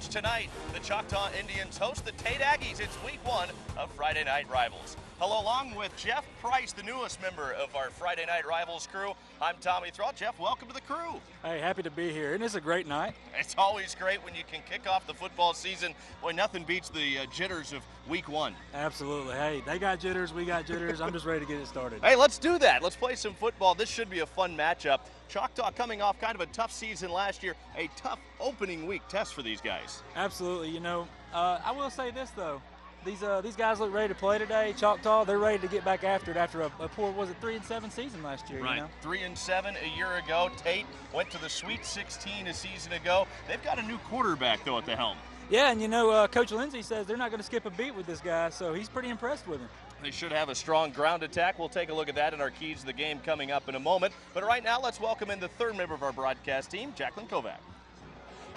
tonight, the Choctaw Indians host the Tate Aggies. It's week one of Friday Night Rivals. Hello, along with Jeff Price, the newest member of our Friday Night Rivals crew. I'm Tommy Thrall. Jeff, welcome to the crew. Hey, happy to be here. Isn't this a great night? It's always great when you can kick off the football season. Boy, nothing beats the jitters of week one. Absolutely. Hey, they got jitters, we got jitters. I'm just ready to get it started. Hey, let's do that. Let's play some football. This should be a fun matchup. Choctaw coming off kind of a tough season last year, a tough opening week test for these guys. Absolutely. You know, I will say this, though. These guys look ready to play today. Choctaw, they're ready to get back after it after a poor, was it 3-7 season last year? Right, you know? 3-7 a year ago. Tate went to the Sweet 16 a season ago. They've got a new quarterback, though, at the helm. Yeah, and you know, Coach Lindsay says they're not going to skip a beat with this guy, so he's pretty impressed with him. They should have a strong ground attack. We'll take a look at that in our keys to the game coming up in a moment. But right now, let's welcome in the third member of our broadcast team, Jacqueline Kovac.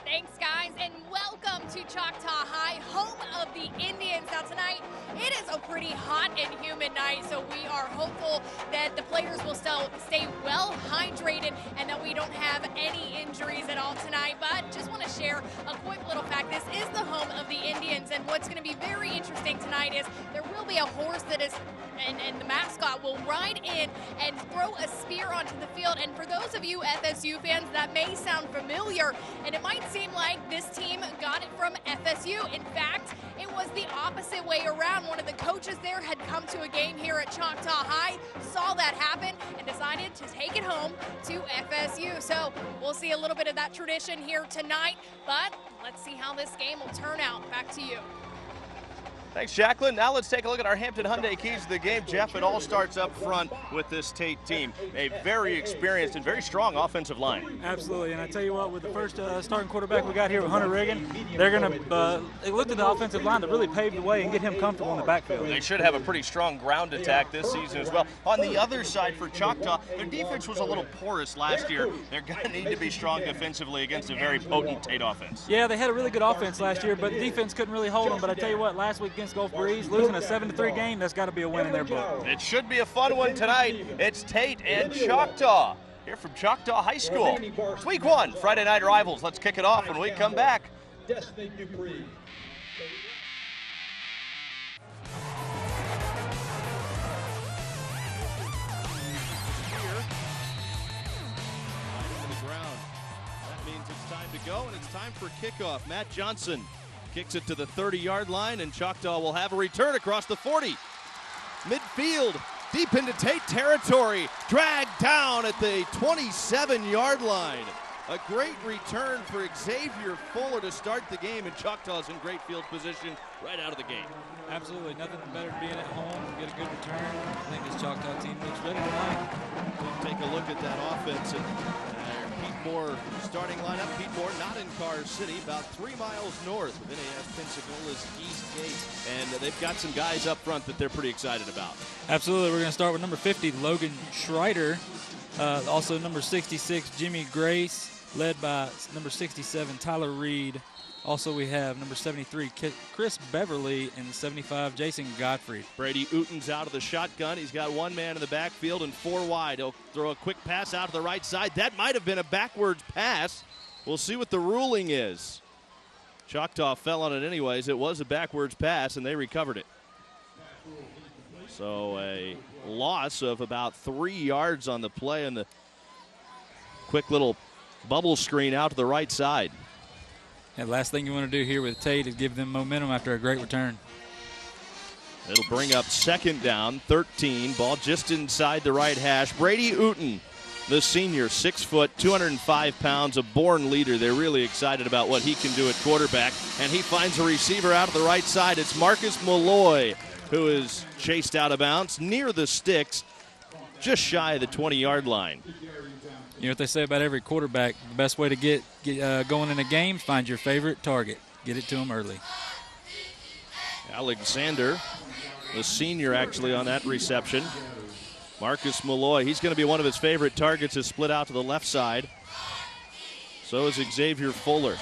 Thanks, guys, and welcome to Choctaw High, home of the Indians. Now tonight, it is a pretty hot and humid night, so we are hopeful that the players will still stay well hydrated and that we don't have any injuries at all tonight. But just want to share a quick little fact. This is the home of the Indians, and what's going to be very interesting tonight is there will be a horse that is, and the mascot will ride in and throw a spear onto the field. And for those of you FSU fans, that may sound familiar, and it might seem like this team got it from FSU. In fact, it was the opposite way around. One of the coaches there had come to a game here at Choctaw High, saw that happen, and decided to take it home to FSU. So we'll see a little bit of that tradition here tonight, but let's see how this game will turn out. Back to you. Thanks, Jacqueline. Now let's take a look at our Hampton Hyundai keys to the game. Jeff, it all starts up front with this Tate team. A very experienced and very strong offensive line. Absolutely, and I tell you what, with the first starting quarterback we got here with Hunter Riggin, they're going to they looked at the offensive line to really pave the way and get him comfortable in the backfield. They should have a pretty strong ground attack this season as well. On the other side for Choctaw, their defense was a little porous last year. They're going to need to be strong defensively against a very potent Tate offense. Yeah, they had a really good offense last year, but the defense couldn't really hold them. But I tell you what, last week against Gulf Breeze, losing a 7-3 game, that's got to be a win in their book. It should be a fun one tonight. It's Tate and Choctaw here from Choctaw High School. It's week one, Friday Night Rivals. Let's kick it off when we come back. Destiny Dupree. That means it's time to go, and it's time for kickoff. Matt Johnson kicks it to the 30-yard line, and Choctaw will have a return across the 40. Midfield, deep into Tate territory, dragged down at the 27-yard line. A great return for Xavier Fuller to start the game, and Choctaw's in great field position right out of the gate. Absolutely, nothing better than being at home, get a good return. I think this Choctaw team looks ready tonight. We'll take a look at that offense. And Pete Moore starting lineup. Pete Moore not in Carr City, about 3 miles north of NAS Pensacola's East Gate. And they've got some guys up front that they're pretty excited about. Absolutely, we're going to start with number 50, Logan Schreider. Also number 66, Jimmy Grace, led by number 67, Tyler Reed. Also, we have number 73, Chris Beverly, and 75, Jason Godfrey. Brady Uten's out of the shotgun. He's got one man in the backfield and 4 wide. He'll throw a quick pass out to the right side. That might have been a backwards pass. We'll see what the ruling is. Choctaw fell on it anyways. It was a backwards pass, and they recovered it. So a loss of about 3 yards on the play, and the quick little bubble screen out to the right side. And last thing you want to do here with Tate is give them momentum after a great return. It'll bring up second down, 13. Ball just inside the right hash. Brady Uten, the senior, 6 foot, 205 pounds, a born leader. They're really excited about what he can do at quarterback. And he finds a receiver out of the right side. It's Marcus Malloy, who is chased out of bounds near the sticks, just shy of the 20-yard line. You know what they say about every quarterback, the best way to get going in a game, find your favorite target. Get it to them early. Alexander, the senior, actually on that reception. Marcus Malloy, he's going to be one of his favorite targets, is split out to the left side. So is Xavier Fuller.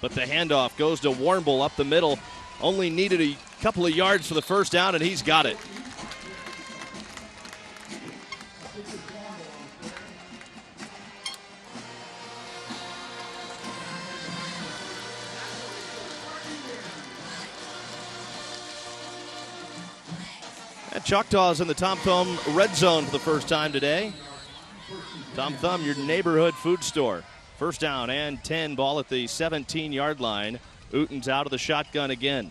But the handoff goes to Warnbull up the middle. Only needed a couple of yards for the first down, and he's got it. And Choctaw's in the Tom Thumb red zone for the first time today. Tom Thumb, your neighborhood food store. First down and 10, ball at the 17-yard line. Uten's out of the shotgun again.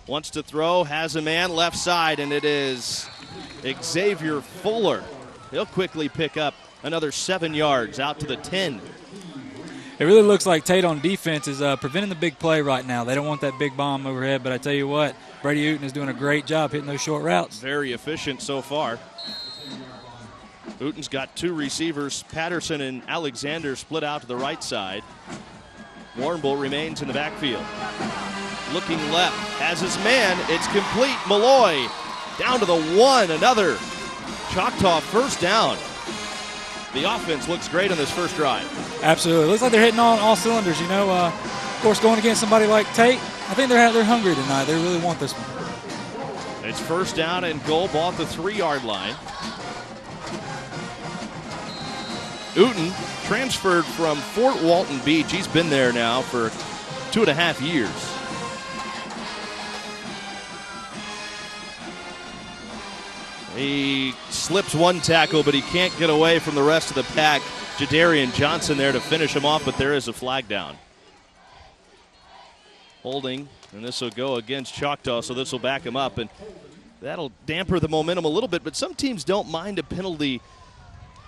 Wants to throw, has a man left side, and it is Xavier Fuller. He'll quickly pick up another 7 yards out to the 10. It really looks like Tate on defense is preventing the big play right now. They don't want that big bomb overhead, but I tell you what, Brady Uten is doing a great job hitting those short routes. Very efficient so far. Uten's got 2 receivers. Patterson and Alexander split out to the right side. Warrnambool remains in the backfield. Looking left, has his man. It's complete. Malloy down to the 1. Another Choctaw first down. The offense looks great on this first drive. Absolutely. It looks like they're hitting on all cylinders. You know, of course, going against somebody like Tate, I think they're hungry tonight. They really want this one. It's first down and goal, ball at the 3-yard line. Uten transferred from Fort Walton Beach. He's been there now for 2.5 years. He slips one tackle, but he can't get away from the rest of the pack. Jadarian Johnson there to finish him off, but there is a flag down. Holding, and this will go against Choctaw, so this will back him up, and that'll damper the momentum a little bit, but some teams don't mind a penalty,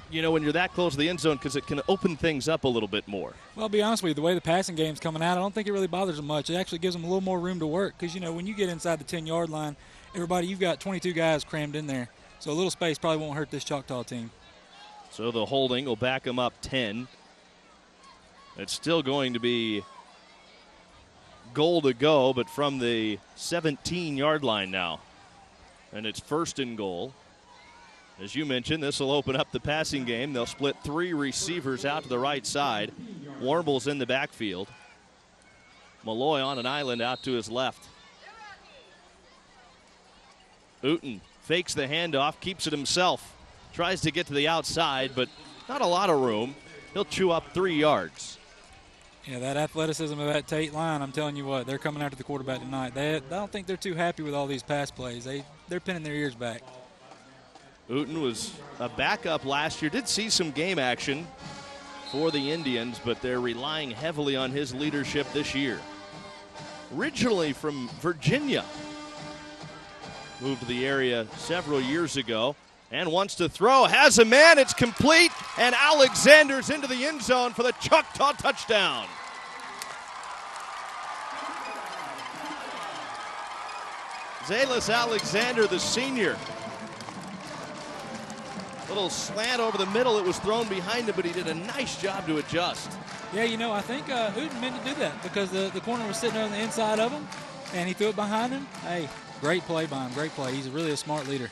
you know, when you're that close to the end zone because it can open things up a little bit more. Well, I'll be honest with you, the way the passing game's coming out, I don't think it really bothers them much. It actually gives them a little more room to work because, you know, when you get inside the 10-yard line, you've got 22 guys crammed in there. So a little space probably won't hurt this Choctaw team. So the holding will back him up 10. It's still going to be goal to go, but from the 17-yard line now. And it's first and goal. As you mentioned, this will open up the passing game. They'll split 3 receivers out to the right side. Warrnambool's in the backfield. Malloy on an island out to his left. Uten fakes the handoff, keeps it himself. Tries to get to the outside, but not a lot of room. He'll chew up 3 yards. Yeah, that athleticism of that Tate line, I'm telling you what, they're coming after the quarterback tonight. I don't think they're too happy with all these pass plays. They're pinning their ears back. Uten was a backup last year. Did see some game action for the Indians, but they're relying heavily on his leadership this year. Originally from Virginia. Moved to the area several years ago and wants to throw. Has a man. It's complete. And Alexander's into the end zone for the Choctaw touchdown. Zalis Alexander, the senior. Little slant over the middle. It was thrown behind him, but he did a nice job to adjust. Yeah, you know, I think Uten meant to do that because the corner was sitting there on the inside of him, and he threw it behind him. Hey, great play by him, great play. He's really a smart leader.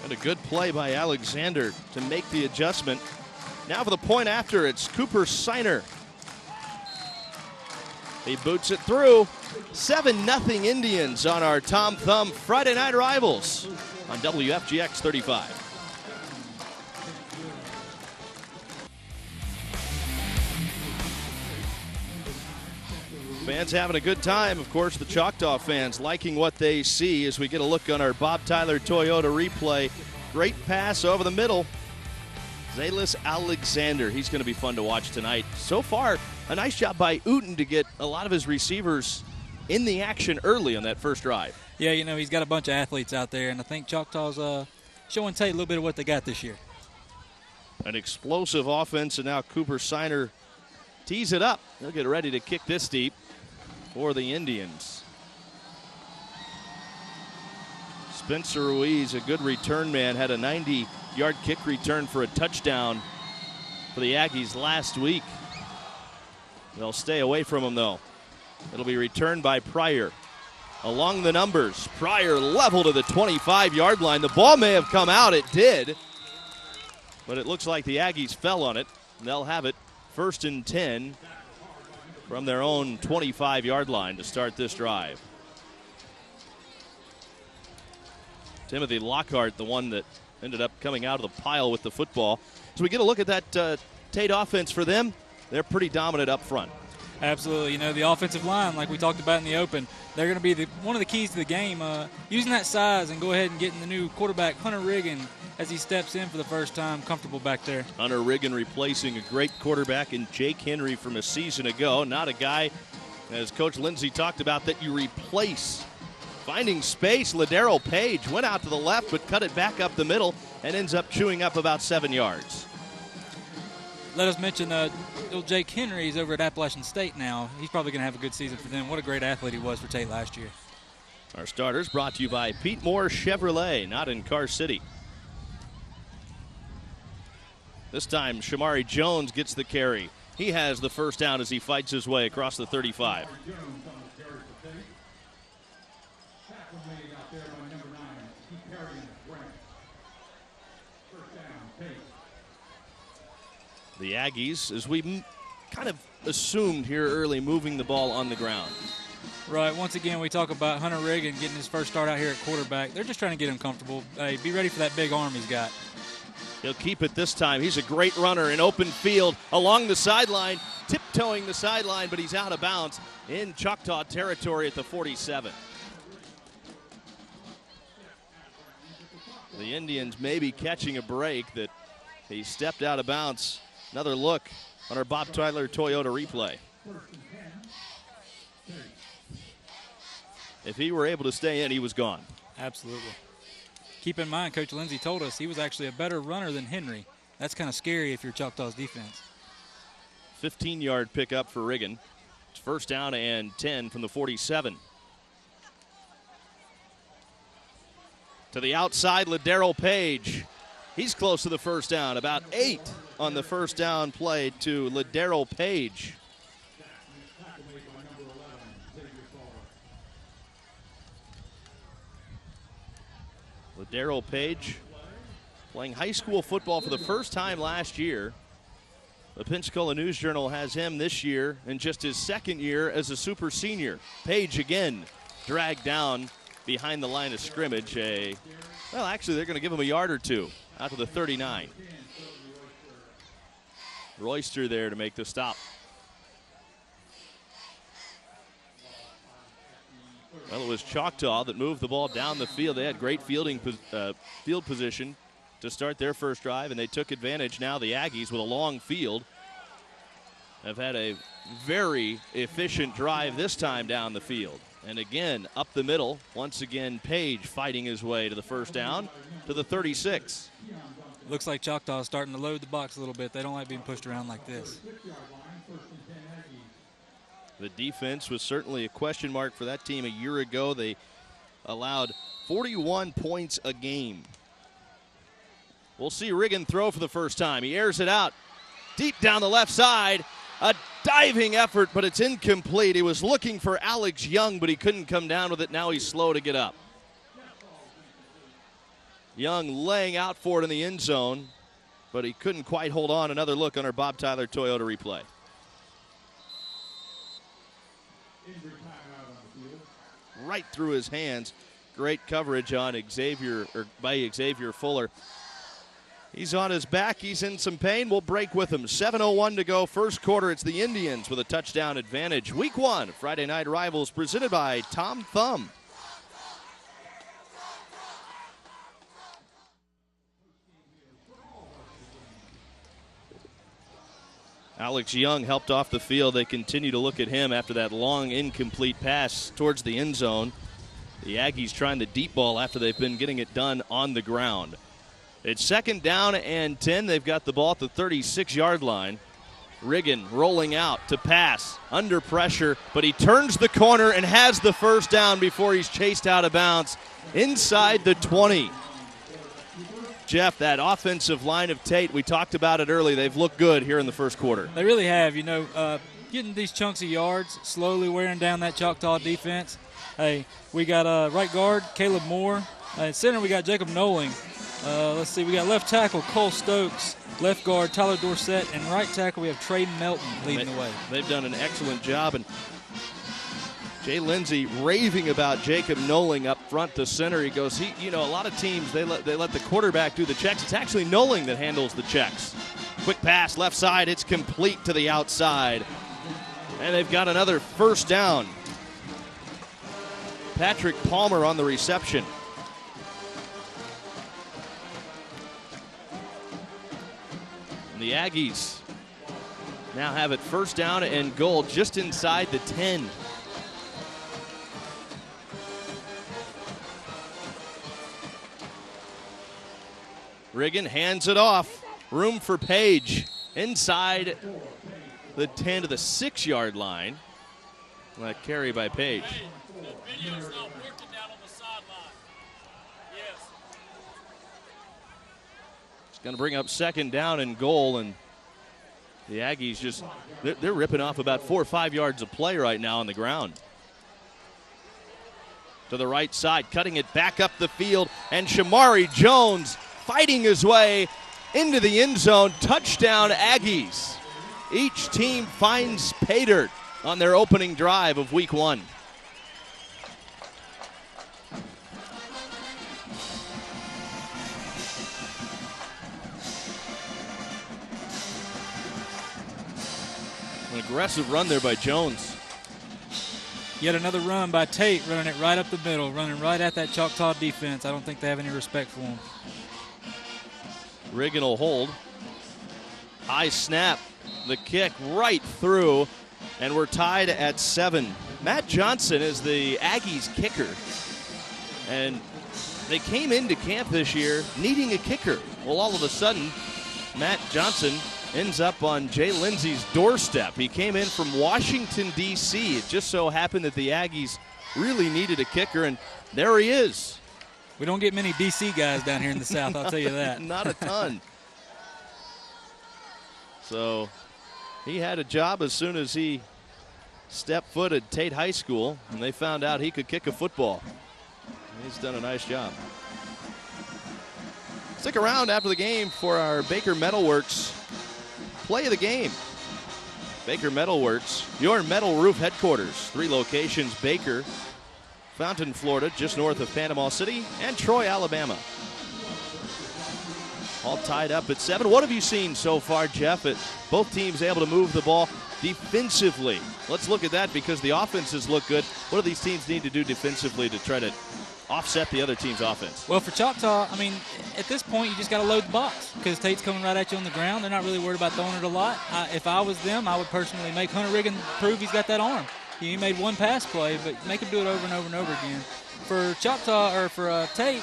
And a good play by Alexander to make the adjustment. Now for the point after, it's Cooper Siner. He boots it through. 7-0 Indians on our Tom Thumb Friday Night Rivals on WFGX 35. Fans having a good time. Of course, the Choctaw fans liking what they see as we get a look on our Bob Tyler Toyota replay. Great pass over the middle. Zalis Alexander. He's going to be fun to watch tonight. So far, a nice job by Uten to get a lot of his receivers in the action early on that first drive. Yeah, you know, he's got a bunch of athletes out there, and I think Choctaw's showing Tate a little bit of what they got this year. An explosive offense, and now Cooper Siner tees it up. He'll get ready to kick this deep for the Indians. Spencer Ruiz, a good return man, had a 90-yard kick return for a touchdown for the Aggies last week. They'll stay away from him, though. It'll be returned by Pryor. Along the numbers, Pryor level to the 25-yard line. The ball may have come out. It did. But it looks like the Aggies fell on it. And they'll have it first and 10 from their own 25-yard line to start this drive. Timothy Lockhart, the one that ended up coming out of the pile with the football. So we get a look at that Tate offense for them. They're pretty dominant up front. Absolutely. You know, the offensive line, like we talked about in the open, they're going to be one of the keys to the game. Using that size and go ahead and getting the new quarterback, Hunter Riggin, as he steps in for the first time, comfortable back there. Hunter Riggin replacing a great quarterback in Jake Henry from a season ago. Not a guy, as Coach Lindsay talked about, that you replace. Finding space, Ladero Page went out to the left but cut it back up the middle and ends up chewing up about 7 yards. Let us mention little Jake Henry is over at Appalachian State now. He's probably going to have a good season for them. What a great athlete he was for Tate last year. Our starters brought to you by Pete Moore Chevrolet, not in Car City. This time, Shamari Jones gets the carry. He has the first down as he fights his way across the 35. The Aggies, as we kind of assumed here early, moving the ball on the ground. Right. Once again, we talk about Hunter Riggin getting his first start out here at quarterback. They're just trying to get him comfortable. Hey, be ready for that big arm he's got. He'll keep it this time. He's a great runner in open field along the sideline, tiptoeing the sideline, but he's out of bounds in Choctaw territory at the 47. The Indians may be catching a break that he stepped out of bounds. Another look on our Bob Tyler Toyota replay. If he were able to stay in, he was gone. Absolutely. Keep in mind, Coach Lindsay told us he was actually a better runner than Henry. That's kind of scary if you're Choctaw's defense. 15-yard pickup for Riggin. It's first down and 10 from the 47. To the outside, Ladero Page. He's close to the first down, about 8 on the first down play to Ladero Page. Ladero Page playing high school football for the first time last year. The Pensacola News-Journal has him this year in just his second year as a super senior. Page again dragged down behind the line of scrimmage. Well, actually, they're going to give him a yard or two out to the 39. Royster there to make the stop. Well, it was Choctaw that moved the ball down the field. They had great field position to start their first drive, and they took advantage. Now the Aggies, with a long field, have had a very efficient drive this time down the field. And again, up the middle, once again, Page fighting his way to the first down to the 36. Looks like Choctaw is starting to load the box a little bit. They don't like being pushed around like this. The defense was certainly a question mark for that team a year ago. They allowed 41 points a game. We'll see Riggin throw for the first time. He airs it out deep down the left side. A diving effort, but it's incomplete. He was looking for Alex Young, but he couldn't come down with it. Now he's slow to get up. Young laying out for it in the end zone, but he couldn't quite hold on. Another look on our Bob Tyler Toyota replay. Right through his hands. Great coverage on by Xavier Fuller. He's on his back. He's in some pain. We'll break with him. 7:01 to go. First quarter. It's the Indians with a touchdown advantage. Week 1, Friday Night Rivals, presented by Tom Thumb. Alex Young helped off the field. They continue to look at him after that long incomplete pass towards the end zone. The Aggies trying the deep ball after they've been getting it done on the ground. It's second down and 10. They've got the ball at the 36-yard line. Riggin rolling out to pass, under pressure, but he turns the corner and has the first down before he's chased out of bounds inside the 20. Jeff, that offensive line of Tate, we talked about it early. They've looked good here in the first quarter. They really have. You know, getting these chunks of yards, slowly wearing down that Choctaw defense. Hey, we got right guard Caleb Moore. At center, we got Jacob Noling. Let's see, we got left tackle Cole Stokes, left guard Tyler Dorsett, and right tackle we have Trayden Melton leading the way. They've done an excellent job, and Jay Lindsay raving about Jacob Noling up front to center. He goes, a lot of teams, they let the quarterback do the checks. It's actually Noling that handles the checks. Quick pass, left side, it's complete to the outside. And they've got another first down. Patrick Palmer on the reception. And the Aggies now have it first down and goal just inside the 10. Riggin hands it off. Room for Page inside the 10 to the 6-yard line. That carry by Page. It's going to bring up second down and goal, and the Aggies just, they're ripping off about 4 or 5 yards of play right now on the ground. To the right side, cutting it back up the field, and Shamari Jones fighting his way into the end zone. Touchdown, Aggies. Each team finds pay dirt on their opening drive of week 1. An aggressive run there by Jones. Yet another run by Tate, running it right up the middle, running right at that Choctaw defense. I don't think they have any respect for him. Riggin will hold. High snap. The kick right through, and we're tied at 7. Matt Johnson is the Aggies kicker, and they came into camp this year needing a kicker. Well, all of a sudden, Matt Johnson ends up on Jay Lindsey's doorstep. He came in from Washington, D.C. It just so happened that the Aggies really needed a kicker, and there he is. We don't get many D.C. guys down here in the South, I'll tell you that. Not a ton. So he had a job as soon as he stepped foot at Tate High School, and they found out he could kick a football. He's done a nice job. Stick around after the game for our Baker Metalworks play of the game. Baker Metalworks, your metal roof headquarters. 3 locations, Baker, Fountain, Florida, just north of Panama City, and Troy, Alabama. All tied up at 7. What have you seen so far, Jeff? Both teams able to move the ball defensively. Let's look at that because the offenses look good. What do these teams need to do defensively to try to offset the other team's offense? Well, for Choctaw, I mean, at this point, you just got to load the box because Tate's coming right at you on the ground. They're not really worried about throwing it a lot. If I was them, I would personally make Hunter Riggin prove he's got that arm. He made one pass play, but make him do it over and over and over again. For Choctaw, or for Tate,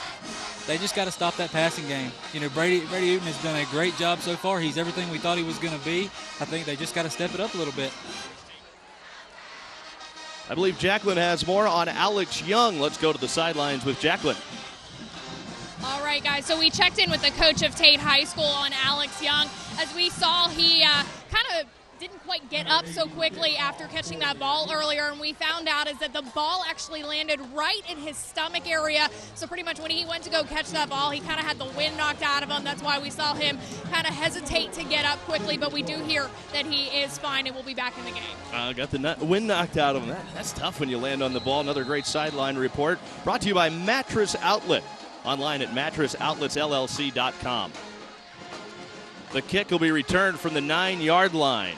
they just got to stop that passing game. You know, Brady Uten has done a great job so far. He's everything we thought he was going to be. I think they just got to step it up a little bit. I believe Jacqueline has more on Alex Young. Let's go to the sidelines with Jacqueline. All right, guys, so we checked in with the coach of Tate High School on Alex Young. As we saw, he kind of didn't quite get up so quickly after catching that ball earlier, and we found out is that the ball actually landed right in his stomach area. So pretty much when he went to go catch that ball, he kind of had the wind knocked out of him. That's why we saw him kind of hesitate to get up quickly, but we do hear that he is fine and will be back in the game. Got the wind knocked out of him. That's tough when you land on the ball. Another great sideline report brought to you by Mattress Outlet, online at mattressoutletllc.com. The kick will be returned from the 9-yard line.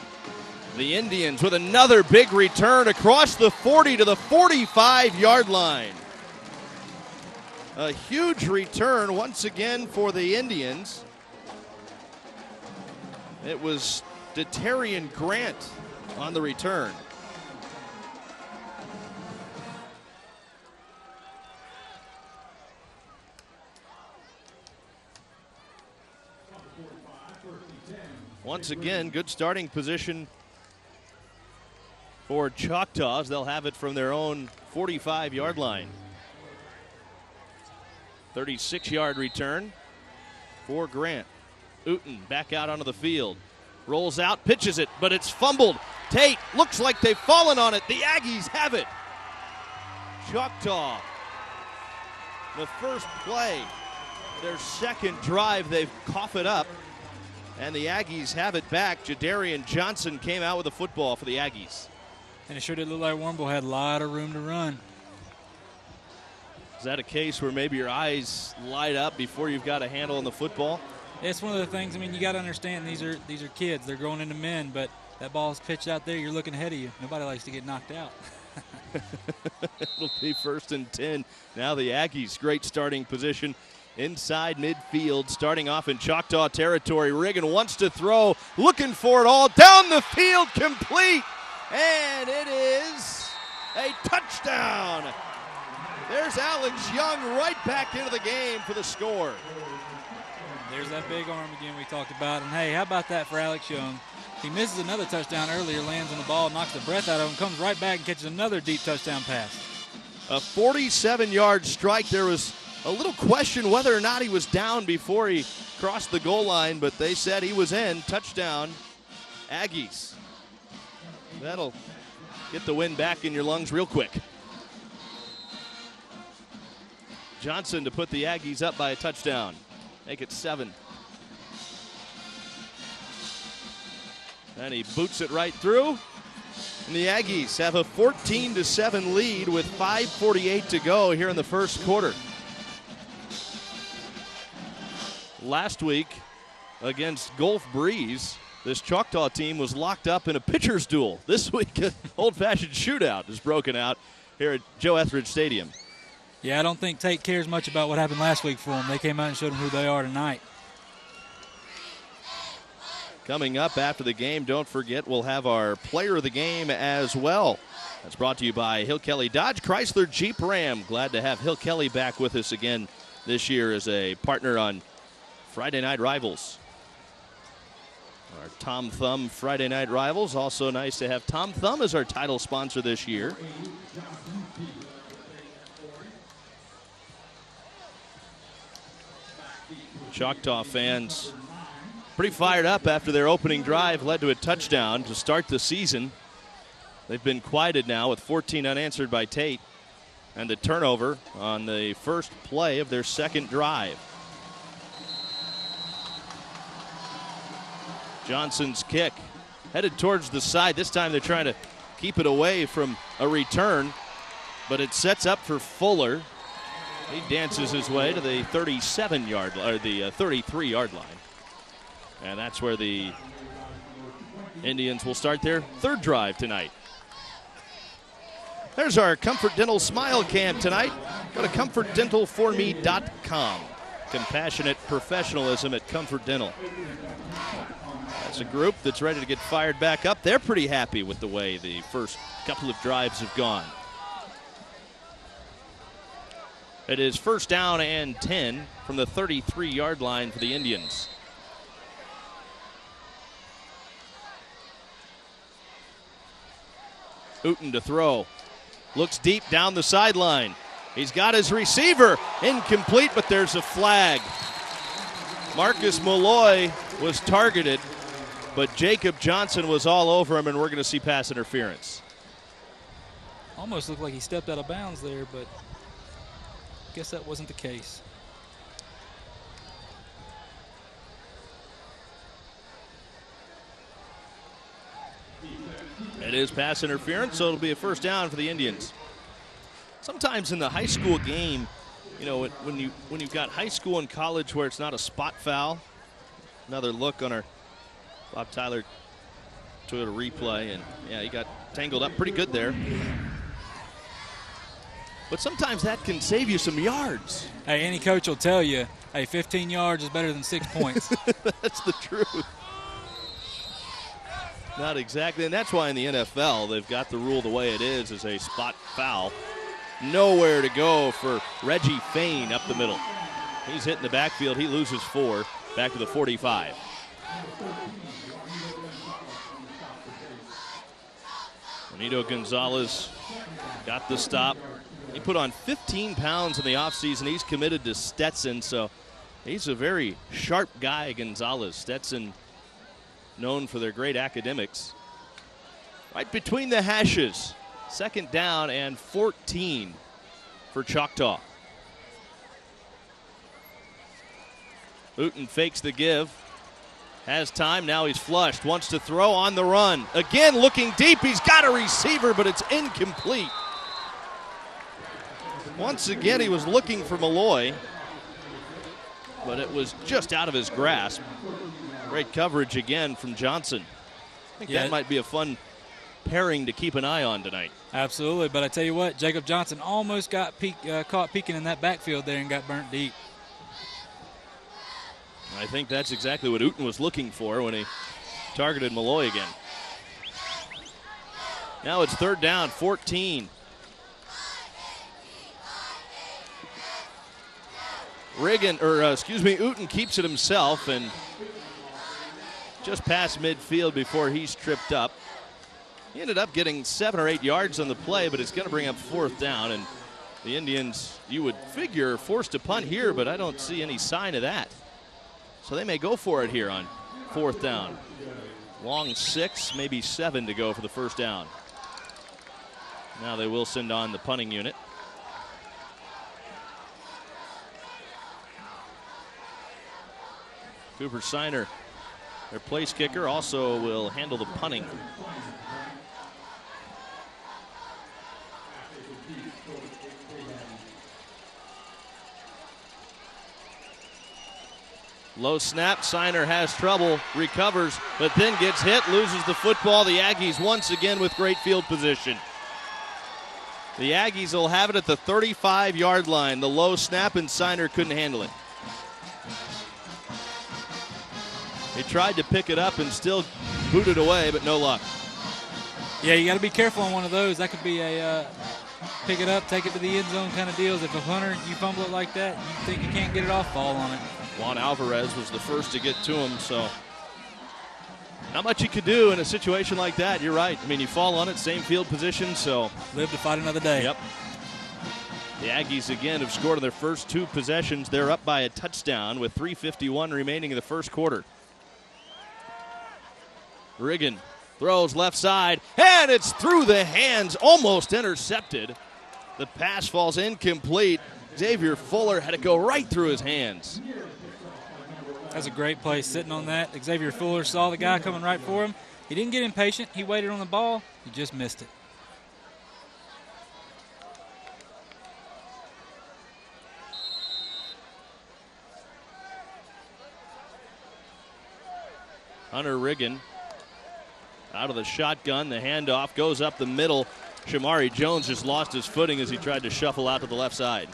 The Indians with another big return across the 40 to the 45-yard line. A huge return once again for the Indians. It was Detarian Grant on the return. Once again, good starting position for Choctaws. They'll have it from their own 45-yard line. 36-yard return for Grant. Uten back out onto the field. Rolls out, pitches it, but it's fumbled. Tate looks like they've fallen on it. The Aggies have it. Choctaw, the first play, their second drive, they've coughed it up. And the Aggies have it back. Jadarian Johnson came out with the football for the Aggies. And it sure did look like Warrnambool had a lot of room to run. Is that a case where maybe your eyes light up before you've got a handle on the football? It's one of the things, I mean, you got to understand these are kids. They're growing into men, but that ball's pitched out there, you're looking ahead of you. Nobody likes to get knocked out. It'll be 1st and 10. Now the Aggies, great starting position inside midfield, starting off in Choctaw territory. Riggin wants to throw, looking for it all, down the field, complete, and it is a touchdown. There's Alex Young right back into the game for the score. There's that big arm again we talked about, and hey, how about that for Alex Young? He misses another touchdown earlier, lands on the ball, knocks the breath out of him, comes right back and catches another deep touchdown pass. A 47-yard strike. There was a little question whether or not he was down before he crossed the goal line, but they said he was in. Touchdown, Aggies. That'll get the wind back in your lungs real quick. Johnson to put the Aggies up by a touchdown. Make it 7. And he boots it right through. And the Aggies have a 14-7 lead with 5:48 to go here in the first quarter. Last week against Gulf Breeze, this Choctaw team was locked up in a pitcher's duel. This week, an old-fashioned shootout is broken out here at Joe Etheridge Stadium. Yeah, I don't think Tate cares much about what happened last week for them. They came out and showed them who they are tonight. Coming up after the game, don't forget, we'll have our player of the game as well. That's brought to you by Hill Kelly Dodge, Chrysler, Jeep, Ram. Glad to have Hill Kelly back with us again this year as a partner on Friday Night Rivals. Our Tom Thumb Friday Night Rivals. Also nice to have Tom Thumb as our title sponsor this year. Choctaw fans pretty fired up after their opening drive led to a touchdown to start the season. They've been quieted now with 14 unanswered by Tate and the turnover on the first play of their second drive. Johnson's kick headed towards the side. This time they're trying to keep it away from a return, but it sets up for Fuller. He dances his way to the 37-yard or the 33-yard line. And that's where the Indians will start their third drive tonight. There's our Comfort Dental Smile Cam tonight. Go to ComfortDentalForMe.com. Compassionate professionalism at Comfort Dental. That's a group that's ready to get fired back up. They're pretty happy with the way the first couple of drives have gone. It is 1st down and 10 from the 33-yard line for the Indians. Uten to throw. Looks deep down the sideline. He's got his receiver. Incomplete, but there's a flag. Marcus Malloy was targeted, but Jacob Johnson was all over him, and we're going to see pass interference. Almost looked like he stepped out of bounds there, but I guess that wasn't the case. It is pass interference, so it'll be a 1st down for the Indians. Sometimes in the high school game, you know, when you've got high school and college where it's not a spot foul. Another look on our Bob Tyler Toyota replay, and yeah, he got tangled up pretty good there. But sometimes that can save you some yards. Hey, any coach will tell you, hey, 15 yards is better than 6 points. That's the truth. Not exactly, and that's why in the NFL they've got the rule the way it is as a spot foul. Nowhere to go for Reggie Fain up the middle. He's hitting the backfield. He loses 4, back to the 45. Juanito Gonzalez got the stop. He put on 15 pounds in the offseason. He's committed to Stetson, so he's a very sharp guy, Gonzalez. Stetson known for their great academics. Right between the hashes. 2nd down and 14 for Choctaw. Uten fakes the give. Has time, now he's flushed. Wants to throw on the run. Again, looking deep. He's got a receiver, but it's incomplete. Once again, he was looking for Malloy, but it was just out of his grasp. Great coverage again from Johnson. I think that might be a fun pairing to keep an eye on tonight. Absolutely, but I tell you what, Jacob Johnson almost got caught peeking in that backfield there and got burnt deep. I think that's exactly what Ooten was looking for when he targeted Malloy again. Now it's 3rd down, 14. Ooten keeps it himself and just past midfield before he's tripped up. He ended up getting 7 or 8 yards on the play, but it's going to bring up 4th down. And the Indians, you would figure, forced to punt here, but I don't see any sign of that. So they may go for it here on 4th down. Long 6, maybe 7 to go for the 1st down. Now they will send on the punting unit. Cooper Siner, their place kicker, also will handle the punting. Low snap, Siner has trouble, recovers, but then gets hit, loses the football. The Aggies once again with great field position. The Aggies will have it at the 35-yard line. The low snap, and Siner couldn't handle it. He tried to pick it up and still booted away, but no luck. Yeah, you got to be careful on one of those. That could be a pick it up, take it to the end zone kind of deals. If a punter, you fumble it like that, you think you can't get it off, fall on it. Juan Alvarez was the first to get to him, so not much you could do in a situation like that. You're right. I mean, you fall on it, same field position, so. Live to fight another day. Yep. The Aggies again have scored on their first 2 possessions. They're up by a touchdown with 3:51 remaining in the first quarter. Riggin throws left side, and it's through the hands, almost intercepted. The pass falls incomplete. Xavier Fuller had it go right through his hands. That's a great play sitting on that. Xavier Fuller saw the guy coming right for him. He didn't get impatient. He waited on the ball. He just missed it. Hunter Riggin out of the shotgun. The handoff goes up the middle. Shamari Jones just lost his footing as he tried to shuffle out to the left side.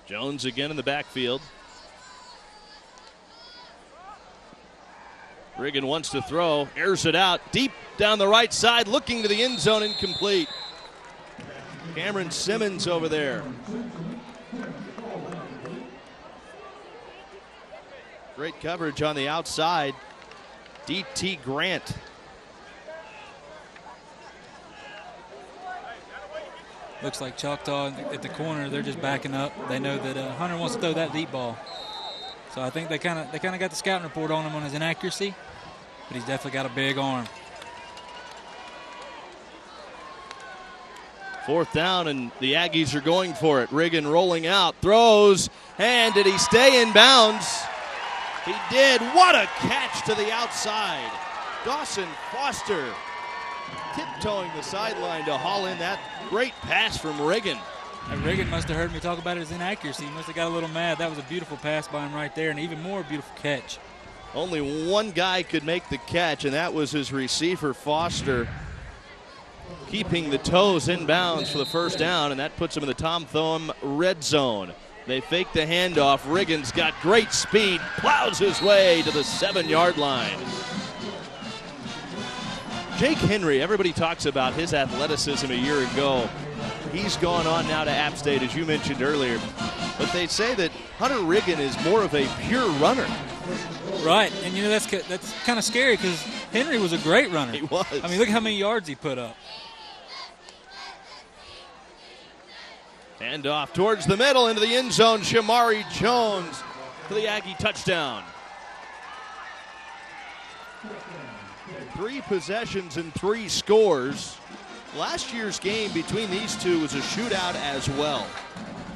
Jones again in the backfield. Riggin wants to throw, airs it out deep down the right side, looking to the end zone, incomplete. Cameron Simmons over there. Great coverage on the outside. D.T. Grant. Looks like Choctaw at the corner, they're just backing up. They know that Hunter wants to throw that deep ball. So I think they kind of got the scouting report on him on his inaccuracy, but he's definitely got a big arm. 4th down, and the Aggies are going for it. Riggin rolling out, throws, and did he stay in bounds? He did. What a catch to the outside. Dawson Foster tiptoeing the sideline to haul in that great pass from Riggin. And Riggin must have heard me talk about his inaccuracy. He must have got a little mad. That was a beautiful pass by him right there, and even more beautiful catch. Only one guy could make the catch, and that was his receiver, Foster, keeping the toes in bounds for the 1st down, and that puts him in the Tom Thumb red zone. They fake the handoff. Riggin's got great speed, plows his way to the 7-yard line. Jake Henry, everybody talks about his athleticism a year ago. He's gone on now to App State, as you mentioned earlier. But they say that Hunter Riggin is more of a pure runner. Right, and you know that's kind of scary because Henry was a great runner. He was. I mean, look how many yards he put up. Hand off towards the middle into the end zone. Shamari Jones for the Aggie touchdown. 3 possessions and 3 scores. Last year's game between these two was a shootout as well.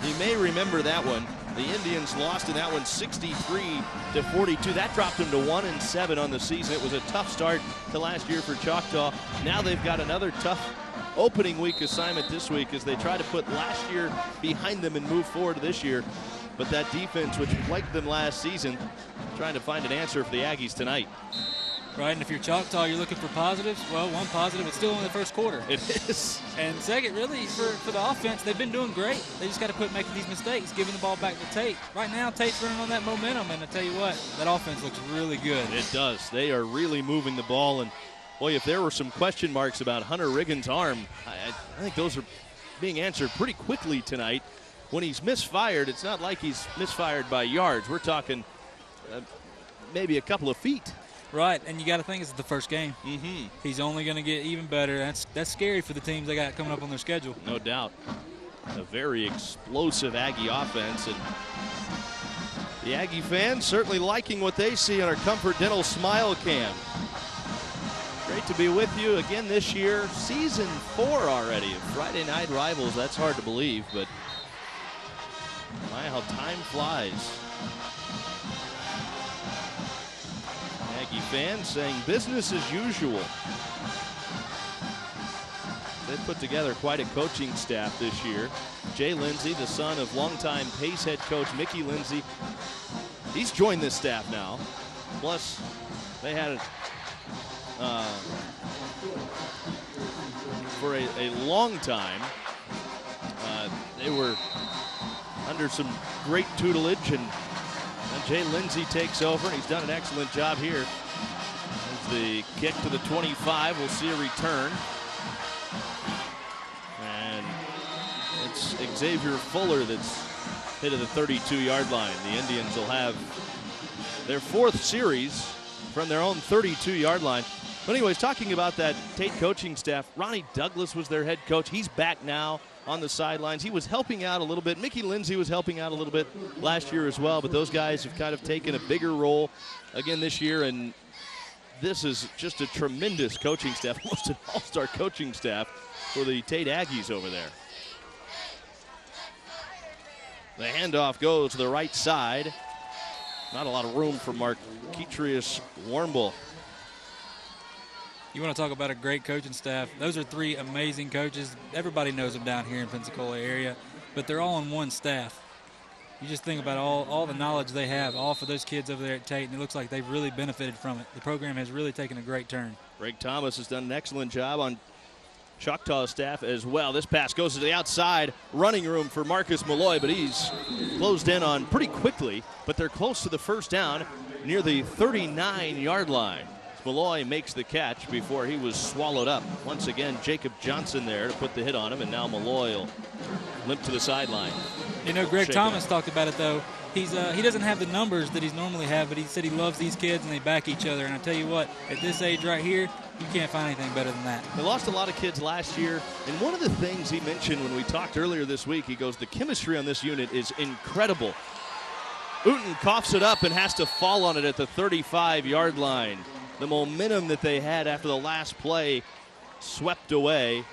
You may remember that one. The Indians lost in that one 63-42. That dropped them to 1-7 on the season. It was a tough start to last year for Choctaw. Now they've got another tough opening week assignment this week as they try to put last year behind them and move forward this year. But that defense, which plagued them last season, trying to find an answer for the Aggies tonight. Right, and if you're Choctaw, you're looking for positives. Well, one positive, it's still in the first quarter. It is. And second, really, for the offense, they've been doing great. They just got to quit making these mistakes, giving the ball back to Tate. Right now, Tate's running on that momentum, and I tell you what, that offense looks really good. It does. They are really moving the ball, and boy, if there were some question marks about Hunter Riggins' arm, I think those are being answered pretty quickly tonight. When he's misfired, it's not like he's misfired by yards. We're talking maybe a couple of feet. Right, and you got to think it's the first game. Mm-hmm. He's only going to get even better. That's scary for the teams they got coming up on their schedule. No doubt. A very explosive Aggie offense, and the Aggie fans certainly liking what they see on our Comfort Dental Smile Cam. Great to be with you again this year. Season 4 already of Friday Night Rivals. That's hard to believe, but my, how time flies. Aggie fans saying business as usual. They've put together quite a coaching staff this year. Jay Lindsay, the son of longtime Pace head coach Mickey Lindsay, he's joined this staff now. Plus, they had for a long time. They were under some great tutelage, and Jay Lindsay takes over, and he's done an excellent job here. There's the kick to the 25. We'll see a return. And it's Xavier Fuller that's hit at the 32-yard line. The Indians will have their 4th series from their own 32-yard line. But anyways, talking about that Tate coaching staff, Ronnie Douglas was their head coach. He's back now on the sidelines. He was helping out a little bit. Mickey Lindsay was helping out a little bit last year as well, but those guys have kind of taken a bigger role again this year, and this is just a tremendous coaching staff, almost an all-star coaching staff for the Tate Aggies over there. The handoff goes to the right side. Not a lot of room for Marquetrius Warnbull. You want to talk about a great coaching staff. Those are 3 amazing coaches. Everybody knows them down here in Pensacola area, but they're all on one staff. You just think about all the knowledge they have, all for those kids over there at Tate, and it looks like they've really benefited from it. The program has really taken a great turn. Greg Thomas has done an excellent job on Choctaw's staff as well. This pass goes to the outside, running room for Marcus Malloy, but he's closed in on pretty quickly, but they're close to the first down near the 39-yard line. Malloy makes the catch before he was swallowed up. Once again, Jacob Johnson there to put the hit on him, and now Malloy will limp to the sideline. You know, Greg Thomas talked about it, though. He doesn't have the numbers that he's normally have, but he said he loves these kids and they back each other. And I tell you what, at this age right here, you can't find anything better than that. They lost a lot of kids last year, and one of the things he mentioned when we talked earlier this week, he goes, the chemistry on this unit is incredible. Uten coughs it up and has to fall on it at the 35-yard line. The momentum that they had after the last play swept away,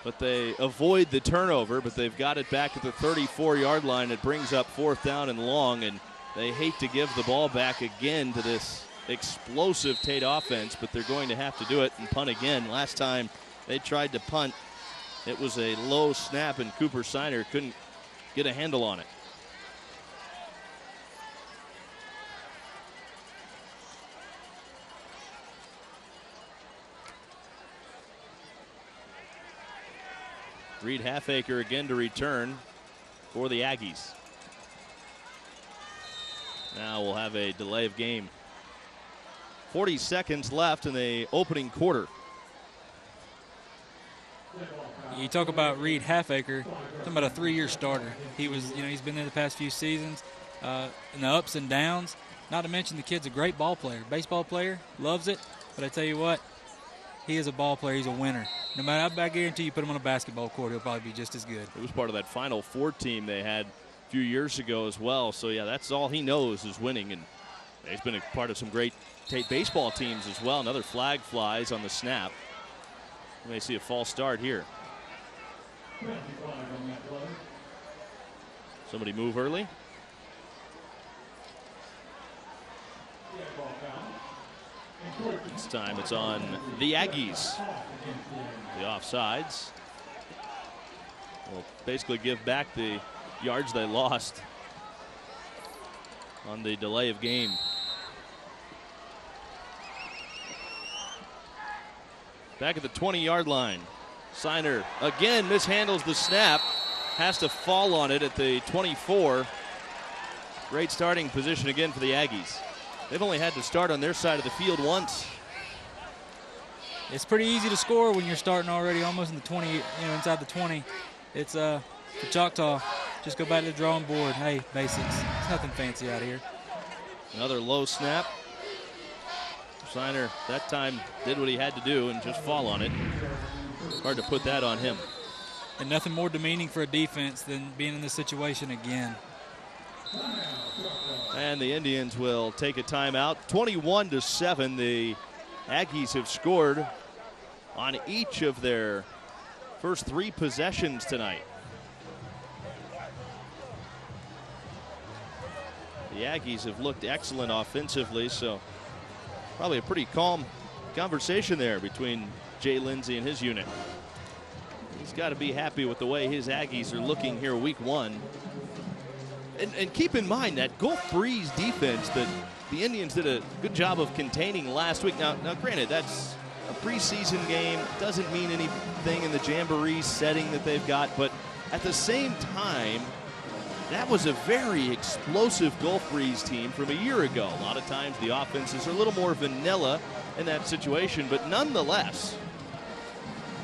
but they avoid the turnover, but they've got it back at the 34-yard line. It brings up 4th down and long, and they hate to give the ball back again to this explosive Tate offense, but they're going to have to do it and punt again. Last time they tried to punt, it was a low snap, and Cooper Siner couldn't get a handle on it. Reed Halfacre again to return for the Aggies. Now we'll have a delay of game. 40 seconds left in the opening quarter. You talk about Reed Halfacre, talking about a 3-year starter. He's been there the past few seasons, in the ups and downs. Not to mention the kid's a great ball player, baseball player, loves it. But I tell you what, he is a ball player. He's a winner. No matter, I guarantee you put him on a basketball court, he'll probably be just as good. It was part of that Final Four team they had a few years ago as well. So, yeah, that's all he knows is winning. And he's been a part of some great Tate baseball teams as well. Another flag flies on the snap. We may see a false start here. Somebody move early. This time it's on the Aggies. The offsides will basically give back the yards they lost on the delay of game. Back at the 20-yard line. Signer again mishandles the snap. Has to fall on it at the 24. Great starting position again for the Aggies. They've only had to start on their side of the field once. It's pretty easy to score when you're starting already almost in the 20, inside the 20. It's for Choctaw, just go back to the drawing board. Hey, basics. It's nothing fancy out here. Another low snap. Signer that time did what he had to do and just fall on it. Hard to put that on him. And nothing more demeaning for a defense than being in this situation again. And the Indians will take a timeout. 21-7. The Aggies have scored on each of their first 3 possessions tonight. The Aggies have looked excellent offensively, so probably a pretty calm conversation there between Jay Lindsay and his unit. He's got to be happy with the way his Aggies are looking here week 1. And keep in mind that Gulf Breeze defense that the Indians did a good job of containing last week. Now granted, that's a preseason game. Doesn't mean anything in the Jamboree setting that they've got. But at the same time, that was a very explosive Gulf Breeze team from a year ago. A lot of times the offenses are a little more vanilla in that situation. But nonetheless,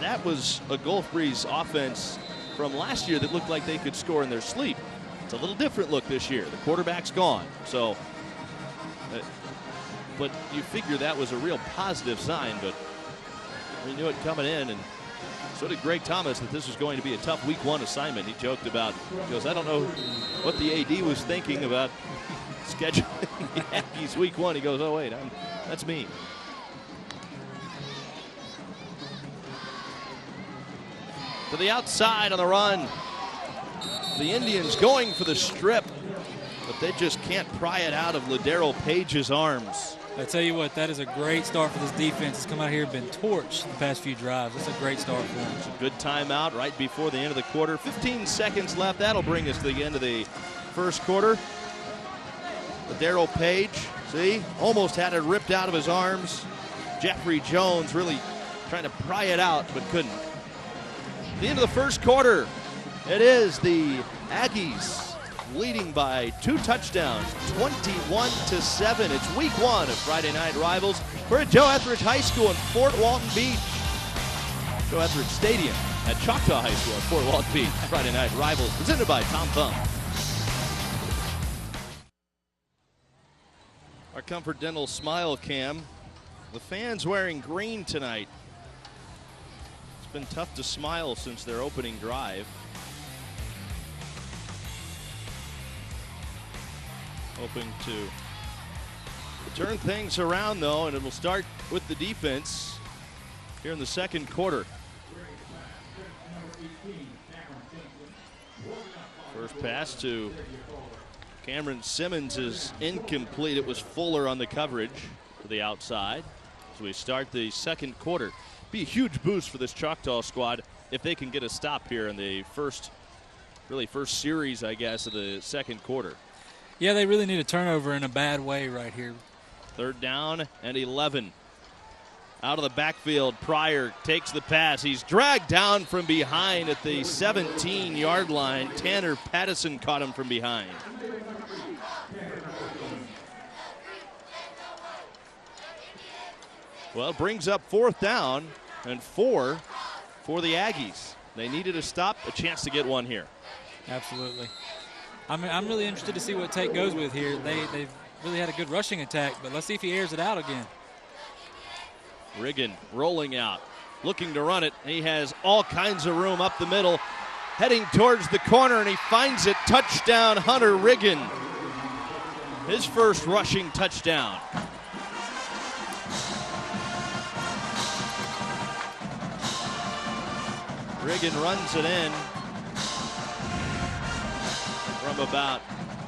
that was a Gulf Breeze offense from last year that looked like they could score in their sleep. It's a little different look this year. The quarterback's gone. So, but you figure that was a real positive sign, but we knew it coming in, and so did Greg Thomas, that this was going to be a tough week 1 assignment. He joked about, he goes, I don't know what the AD was thinking about scheduling the Aggies week 1. He goes, oh wait, that's me. To the outside on the run. The Indians going for the strip, but they just can't pry it out of Ladero Page's arms. I tell you what, that is a great start for this defense. It's come out here and been torched the past few drives. That's a great start for them. It's a good timeout right before the end of the quarter. 15 seconds left. That'll bring us to the end of the first quarter. Ladero Page, see, almost had it ripped out of his arms. Jeffrey Jones really trying to pry it out, but couldn't. At the end of the first quarter, it is the Aggies leading by 2 touchdowns, 21-7. It's week 1 of Friday Night Rivals. We're at Joe Etheridge High School in Fort Walton Beach. Joe Etheridge Stadium at Choctaw High School in Fort Walton Beach. Friday Night Rivals presented by Tom Thumb. Our Comfort Dental Smile Cam. The fans wearing green tonight. It's been tough to smile since their opening drive. Hoping to turn things around, though, and it will start with the defense here in the second quarter. First pass to Cameron Simmons is incomplete. It was Fuller on the coverage to the outside. As we start the second quarter, be a huge boost for this Choctaw squad if they can get a stop here in the first series, I guess, of the second quarter. Yeah, they really need a turnover in a bad way right here. 3rd down and 11. Out of the backfield, Pryor takes the pass. He's dragged down from behind at the 17-yard line. Tanner Pattison caught him from behind. Well, it brings up 4th down and 4 for the Aggies. They needed a stop, a chance to get one here. Absolutely. I'm really interested to see what Tate goes with here. They've really had a good rushing attack, but let's see if he airs it out again. Riggin rolling out, looking to run it. He has all kinds of room up the middle, heading towards the corner, and he finds it. Touchdown, Hunter Riggin. His first rushing touchdown. Riggin runs it in from from about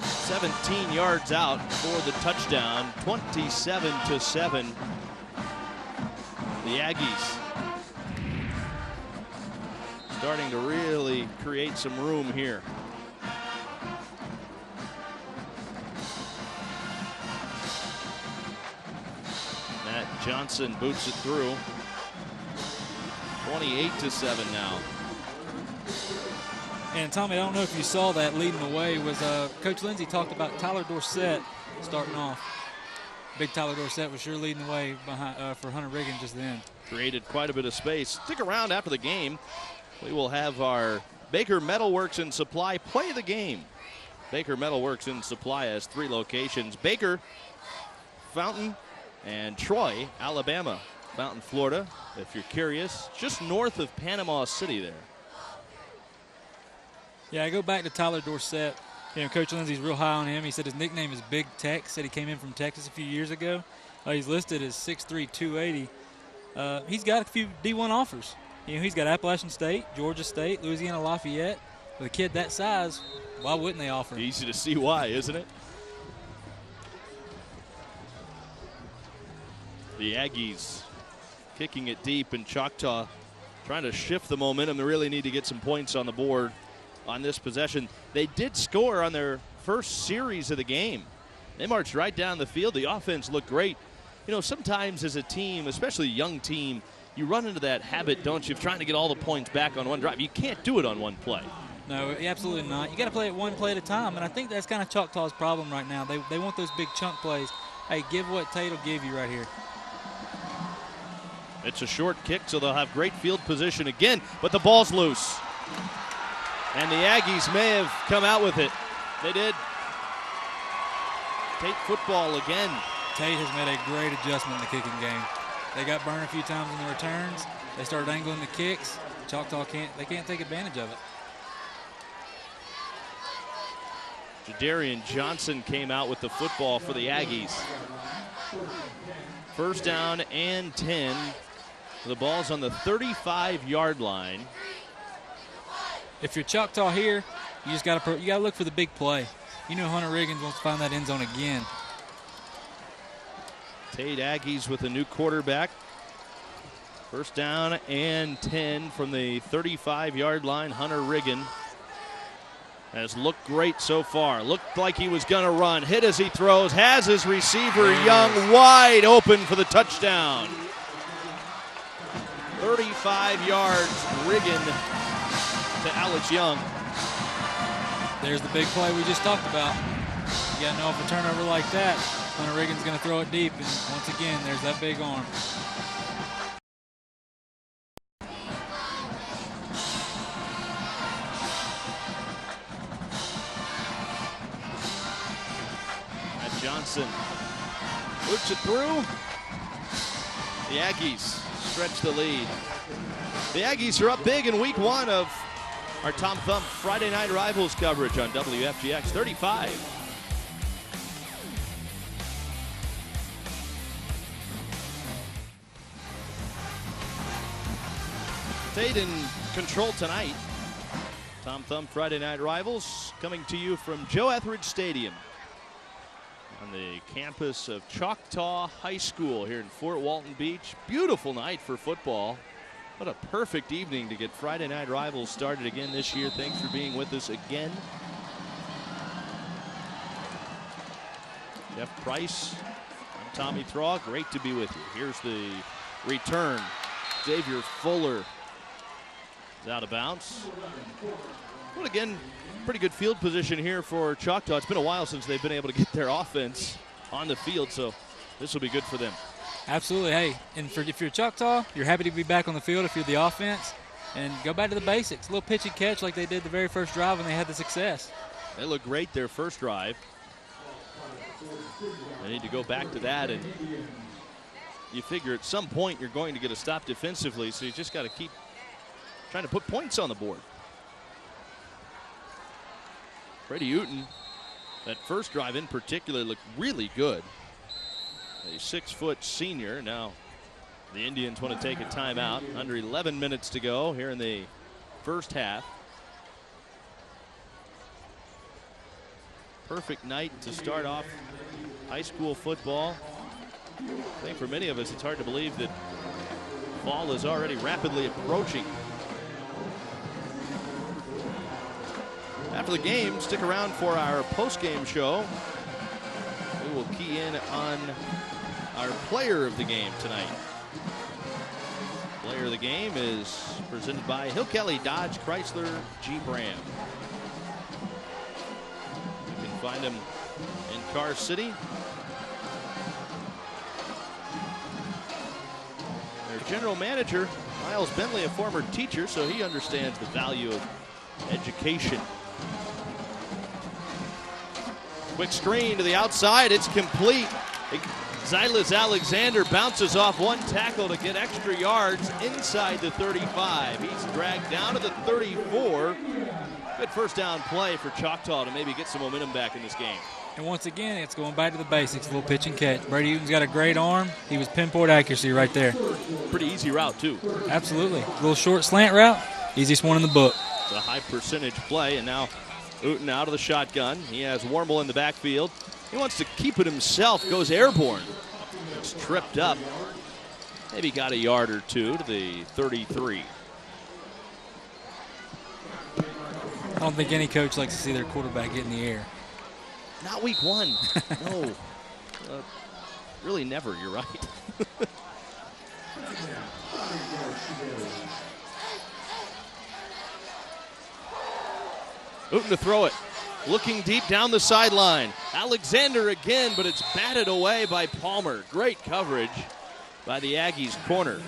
17 yards out for the touchdown, 27-7. The Aggies starting to really create some room here. Matt Johnson boots it through. 28-7 now. And Tommy, I don't know if you saw that leading the way was Coach Lindsay talked about Tyler Dorsett starting off. Big Tyler Dorsett was sure leading the way behind for Hunter Riggin just then. Created quite a bit of space. Stick around after the game. We will have our Baker Metalworks and Supply play the game. Baker Metalworks and Supply has 3 locations: Baker, Fountain, and Troy, Alabama. Fountain, Florida, if you're curious, just north of Panama City there. Yeah, I go back to Tyler Dorsett. You know, Coach Lindsay's real high on him. He said his nickname is Big Tex. Said he came in from Texas a few years ago. He's listed as 6'3", 280. He's got a few D1 offers. You know, he's got Appalachian State, Georgia State, Louisiana Lafayette. With a kid that size, why wouldn't they offer him? Easy to see why, isn't it? The Aggies kicking it deep, and Choctaw trying to shift the momentum. They really need to get some points on the board on this possession. They did score on their first series of the game. They marched right down the field. The offense looked great. You know, sometimes as a team, especially a young team, you run into that habit, don't you, of trying to get all the points back on one drive. You can't do it on one play. No, absolutely not. You got to play it one play at a time, and I think that's kind of Choctaw's problem right now. They want those big chunk plays. Hey, give what Tate will give you right here. It's a short kick, so they'll have great field position again, but the ball's loose. And the Aggies may have come out with it. They did. Tate football again. Tate has made a great adjustment in the kicking game. They got burned a few times in the returns. They started angling the kicks. Choctaw can't take advantage of it. Jadarian Johnson came out with the football for the Aggies. First down and 10. The ball's on the 35-yard line. If you're Choctaw here, you just got to look for the big play. You know Hunter Riggins wants to find that end zone again. Tate Aggies with a new quarterback. First down and 10 from the 35-yard line. Hunter Riggin has looked great so far. Looked like he was going to run. Hit as he throws. Has his receiver Young wide open for the touchdown. 35 yards, Riggin to Alex Young. There's the big play we just talked about. You got to know if a turnover like that, Hunter Riggins going to throw it deep. And once again, there's that big arm. Matt Johnson boots it through. The Aggies stretch the lead. The Aggies are up big in week 1 of our Tom Thumb Friday Night Rivals coverage on WFGX 35. Tate in control tonight. Tom Thumb Friday Night Rivals coming to you from Joe Etheridge Stadium on the campus of Choctaw High School here in Fort Walton Beach. Beautiful night for football. What a perfect evening to get Friday Night Rivals started again this year. Thanks for being with us again. Jeff Price, I'm Tommy Thraw. Great to be with you. Here's the return. Xavier Fuller is out of bounds. Well, again, pretty good field position here for Choctaw. It's been a while since they've been able to get their offense on the field, so this will be good for them. Absolutely. Hey, and if you're Choctaw, you're happy to be back on the field if you're the offense. And go back to the basics. A little pitch and catch like they did the very first drive when they had the success. They looked great their first drive. They need to go back to that, and you figure at some point you're going to get a stop defensively, so you just got to keep trying to put points on the board. Freddie Uten, that first drive in particular, looked really good. A 6-foot senior. Now the Indians want to take a timeout. Under 11 minutes to go here in the first half. Perfect night to start off high school football. I think for many of us, it's hard to believe that fall is already rapidly approaching. After the game, stick around for our post-game show. We will key in on our player of the game tonight. Player of the game is presented by Hill Kelly Dodge Chrysler Jeep Ram. You can find him in Car City. Their general manager, Miles Bentley, a former teacher, so he understands the value of education. Quick screen to the outside, it's complete. Zylis Alexander bounces off one tackle to get extra yards inside the 35. He's dragged down to the 34. Good first down play for Choctaw to maybe get some momentum back in this game. And once again, it's going back to the basics, a little pitch and catch. Brady Eaton's got a great arm. He was pinpoint accuracy right there. Pretty easy route, too. Absolutely. A little short slant route, easiest one in the book. It's a high percentage play, and now Uten out of the shotgun. He has Warmel in the backfield. He wants to keep it himself, goes airborne. It's tripped up. Maybe got a yard or two to the 33. I don't think any coach likes to see their quarterback get in the air. Not week one. No. Really never, you're right. Uten to throw it. Looking deep down the sideline. Alexander again, but it's batted away by Palmer. Great coverage by the Aggies corner.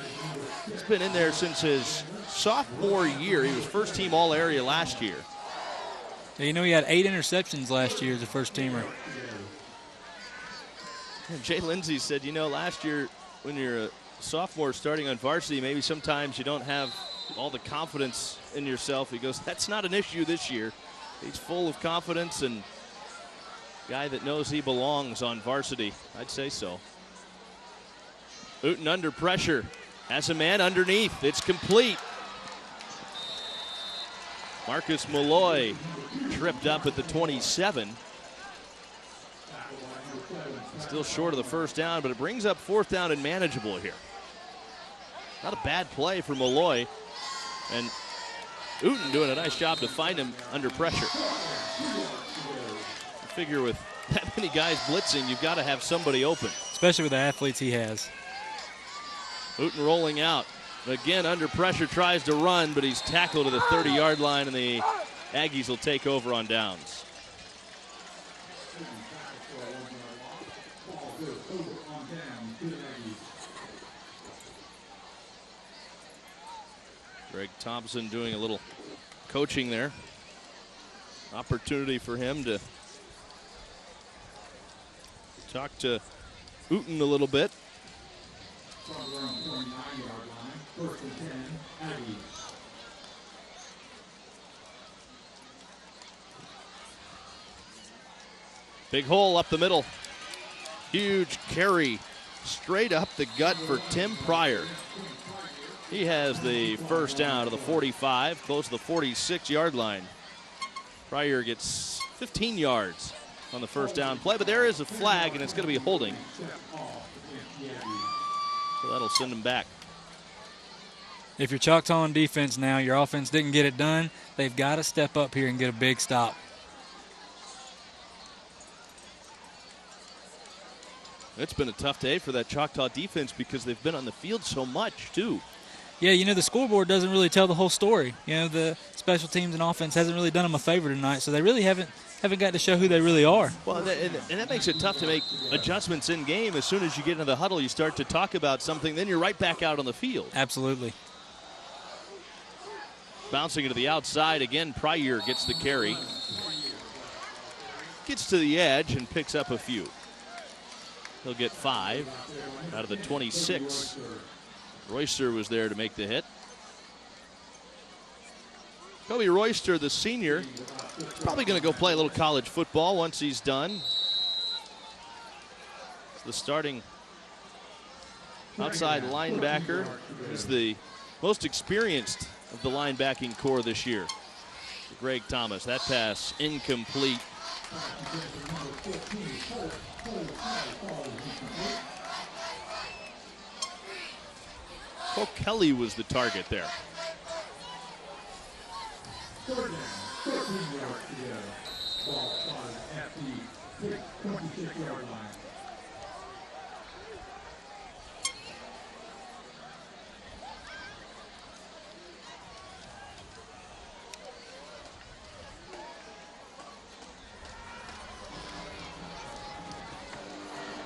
He's been in there since his sophomore year. He was first team All-Area last year. Yeah, you know, he had 8 interceptions last year as a first teamer. And Jay Lindsay said, you know, last year when you're a sophomore starting on varsity, maybe sometimes you don't have all the confidence in yourself. He goes, that's not an issue this year. He's full of confidence and guy that knows he belongs on varsity. I'd say so. Uten under pressure. Has a man underneath. It's complete. Marcus Malloy tripped up at the 27. Still short of the first down, but it brings up fourth down and manageable here. Not a bad play for Malloy. And Uten doing a nice job to find him under pressure. I figure with that many guys blitzing, you've got to have somebody open. Especially with the athletes he has. Uten rolling out. Again, under pressure, tries to run, but he's tackled to the 30-yard line, and the Aggies will take over on downs. Greg Thompson doing a little coaching there. Opportunity for him to talk to Uten a little bit. Big hole up the middle. Huge carry straight up the gut for Tim Pryor. He has the first down to the 45, close to the 46-yard line. Pryor gets 15 yards on the first down play, but there is a flag, and it's going to be holding. So that'll send him back. If you're Choctaw on defense now, your offense didn't get it done, they've got to step up here and get a big stop. It's been a tough day for that Choctaw defense because they've been on the field so much, too. Yeah, you know, the scoreboard doesn't really tell the whole story. You know, the special teams and offense hasn't really done them a favor tonight, so they really haven't got to show who they really are. Well, and that makes it tough to make adjustments in game. As soon as you get into the huddle, you start to talk about something, then you're right back out on the field. Absolutely. Bouncing into the outside again, Pryor gets the carry. Gets to the edge and picks up a few. He'll get 5 out of the 26. Royster was there to make the hit. Kobe Royster, the senior, is probably going to go play a little college football once he's done. It's the starting outside linebacker. He's the most experienced of the linebacking core this year. Greg Thomas, that pass incomplete. Kelly was the target there.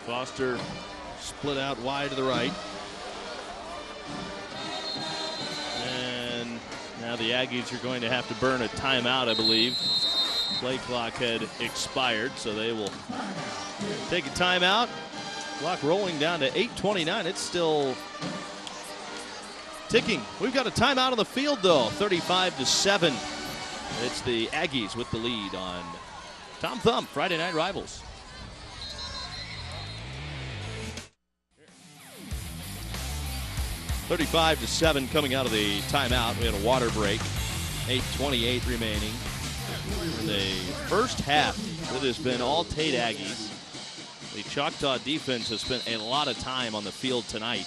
Foster split out wide to the right. And now the Aggies are going to have to burn a timeout, I believe. Play clock had expired, so they will take a timeout. Clock rolling down to 8:29. It's still ticking. We've got a timeout on the field, though. 35-7. It's the Aggies with the lead on Tom Thumb, Friday Night Rivals. (35-7) coming out of the timeout. We had a water break. 8:28 remaining. In the first half, it has been all Tate Aggies. The Choctaw defense has spent a lot of time on the field tonight.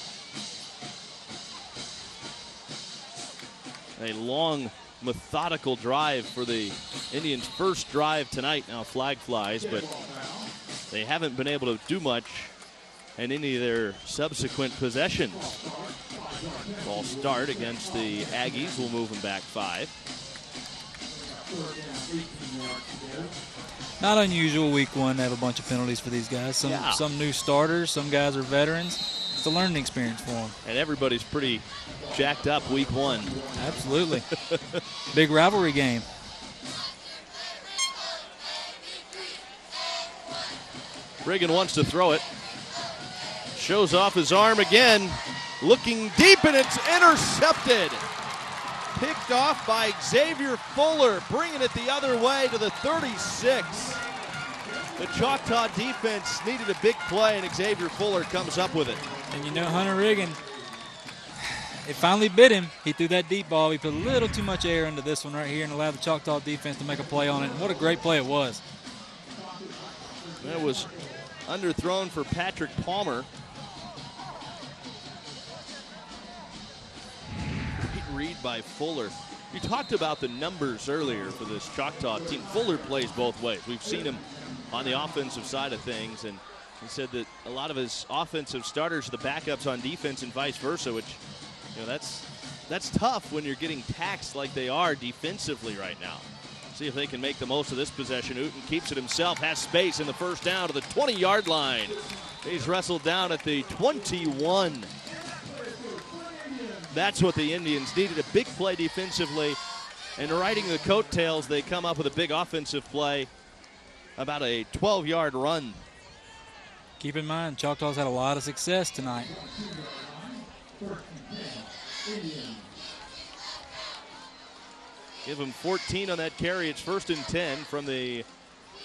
A long, methodical drive for the Indians' first drive tonight. Now flag flies, but they haven't been able to do much in any of their subsequent possessions. Ball start against the Aggies. We'll move them back 5. Not unusual week one to have a bunch of penalties for these guys. Some new starters, some guys are veterans. It's a learning experience for them. And everybody's pretty jacked up week one. Absolutely. Big rivalry game. Reagan wants to throw it. Shows off his arm again. Looking deep, and it's intercepted. Picked off by Xavier Fuller, bringing it the other way to the 36. The Choctaw defense needed a big play, and Xavier Fuller comes up with it. And you know Hunter Reagan, it finally bit him. He threw that deep ball. He put a little too much air into this one right here and allowed the Choctaw defense to make a play on it. And what a great play it was. That was underthrown for Patrick Palmer. Read by Fuller. You talked about the numbers earlier for this Choctaw team. Fuller plays both ways. We've seen him on the offensive side of things, and he said that a lot of his offensive starters are the backups on defense and vice versa, which, you know, that's tough when you're getting taxed like they are defensively right now. See if they can make the most of this possession. Uten keeps it himself, has space in the first down to the 20-yard line. He's wrestled down at the 21. That's what the Indians needed, a big play defensively. And riding the coattails, they come up with a big offensive play, about a 12-yard run. Keep in mind, Choctaw's had a lot of success tonight. Give him 14 on that carry. It's 1st and 10 from the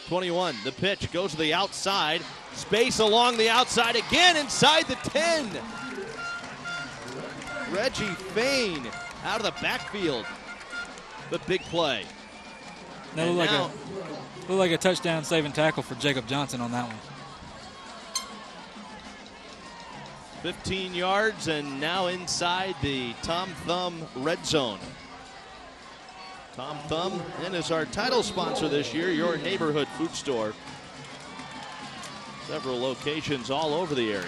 21. The pitch goes to the outside. Space along the outside again inside the 10. Reggie Fain out of the backfield. The big play. That looked like a touchdown saving tackle for Jacob Johnson on that one. 15 yards and now inside the Tom Thumb red zone. Tom Thumb and is our title sponsor this year, your neighborhood food store. Several locations all over the area.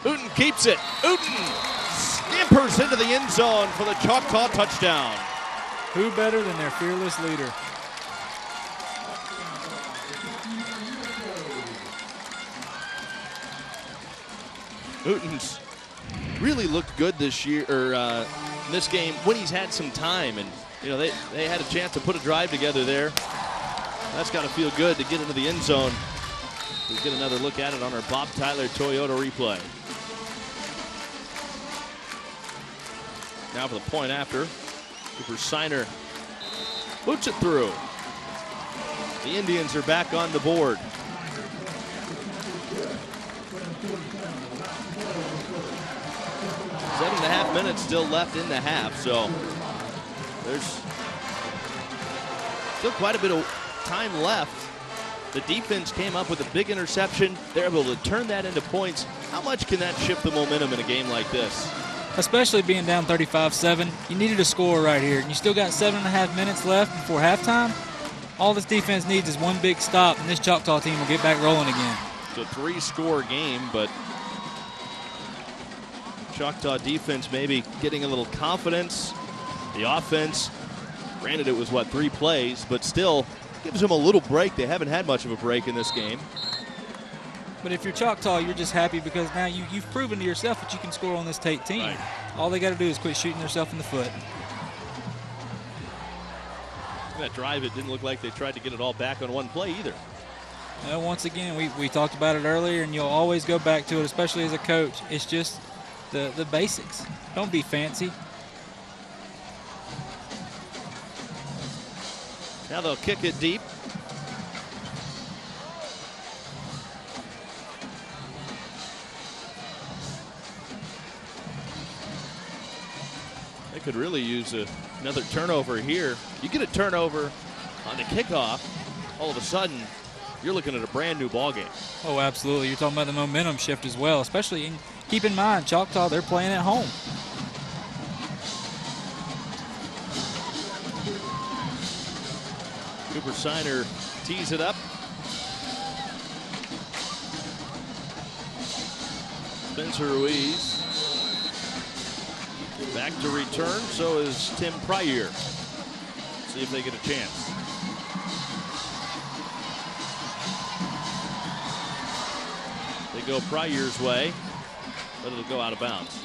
Uten keeps it. Uten scampers into the end zone for the Choctaw touchdown. Who better than their fearless leader? Uten's really looked good this year, or this game, when he's had some time, and you know they had a chance to put a drive together there. That's got to feel good to get into the end zone. We'll get another look at it on our Bob Tyler Toyota replay. Now for the point after. Cooper Signer boots it through. The Indians are back on the board. Seven and a half minutes still left in the half, so there's Still quite a bit of time left. The defense came up with a big interception. They're able to turn that into points. How much can that shift the momentum in a game like this? Especially being down 35-7. You needed a score right here. You still got 7.5 minutes left before halftime. All this defense needs is one big stop, and this Choctaw team will get back rolling again. It's a 3-score game, but Choctaw defense maybe getting a little confidence. The offense, granted it was, 3 plays, but still gives them a little break. They haven't had much of a break in this game. But if you're Choctaw, you're just happy because now you've proven to yourself that you can score on this Tate team. Right. All they got to do is quit shooting themselves in the foot. That drive, it didn't look like they tried to get it all back on one play either. Once again, we talked about it earlier, and you'll always go back to it, especially as a coach. It's just the basics. Don't be fancy. Now they'll kick it deep. They could really use another turnover here. You get a turnover on the kickoff, all of a sudden, you're looking at a brand new ball game. Oh, absolutely. You're talking about the momentum shift as well, especially keep in mind, Choctaw, they're playing at home. Cooper Siner tees it up. Spencer Ruiz back to return. So is Tim Pryor. See if they get a chance. They go Pryor's way, but it'll go out of bounds.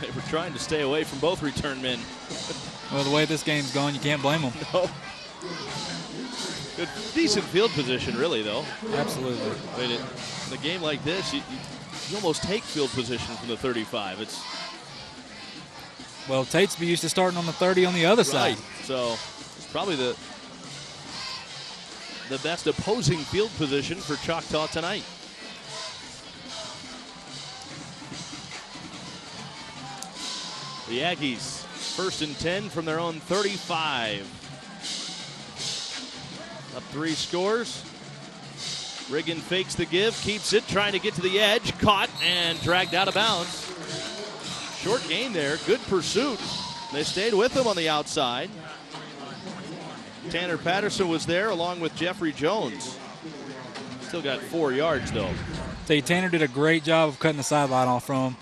They were trying to stay away from both return men. Well, the way this game's going, you can't blame them. No. Good, decent field position, really, though. Absolutely. I mean, in a game like this, you almost take field position from the 35. Well, Tate's be used to starting on the 30 on the other side. So it's probably the best opposing field position for Choctaw tonight. The Aggies, 1st and 10 from their own 35. Up 3 scores. Riggin fakes the give, keeps it, trying to get to the edge, caught and dragged out of bounds. Short game there, good pursuit. They stayed with him on the outside. Tanner Patterson was there along with Jeffrey Jones. Still got 4 yards though. Tell you, Tanner did a great job of cutting the sideline off from him.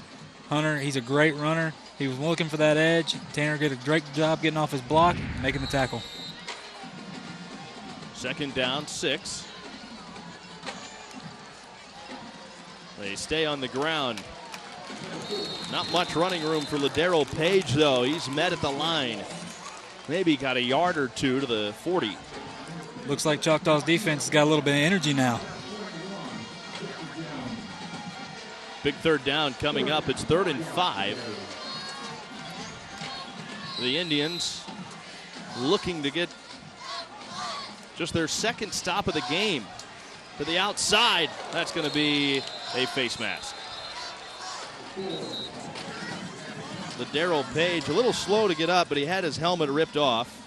Hunter, he's a great runner. He was looking for that edge. Tanner did a great job getting off his block, making the tackle. 2nd down, 6. They stay on the ground. Not much running room for Ladero Page, though. He's met at the line. Maybe got a yard or 2 to the 40. Looks like Choctaw's defense has got a little bit of energy now. Big 3rd down coming up. It's 3rd and 5. The Indians looking to get just their 2nd stop of the game. To the outside, that's going to be a face mask. Ladero Page, a little slow to get up, but he had his helmet ripped off.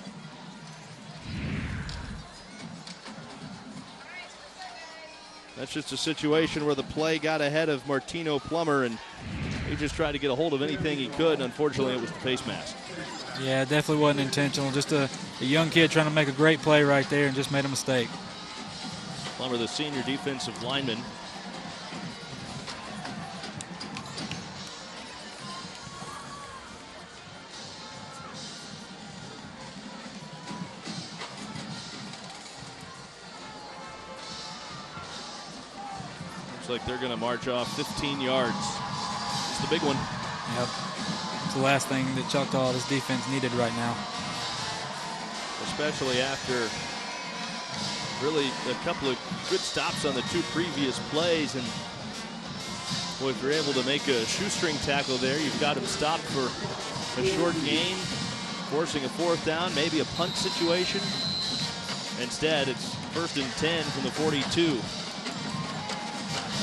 That's just a situation where the play got ahead of Martino Plummer, and he just tried to get a hold of anything he could, and unfortunately it was the face mask. Yeah, it definitely wasn't intentional. Just a young kid trying to make a great play right there and just made a mistake. Plummer, the senior defensive lineman. Looks like they're going to march off 15 yards. It's the big one. Yep. It's the last thing that Choctaw, this defense, needed right now. Especially after really a couple of good stops on the 2 previous plays. And boy, if you're able to make a shoestring tackle there, you've got him stopped for a short gain, forcing a 4th down, maybe a punt situation. Instead, it's 1st and 10 from the 42.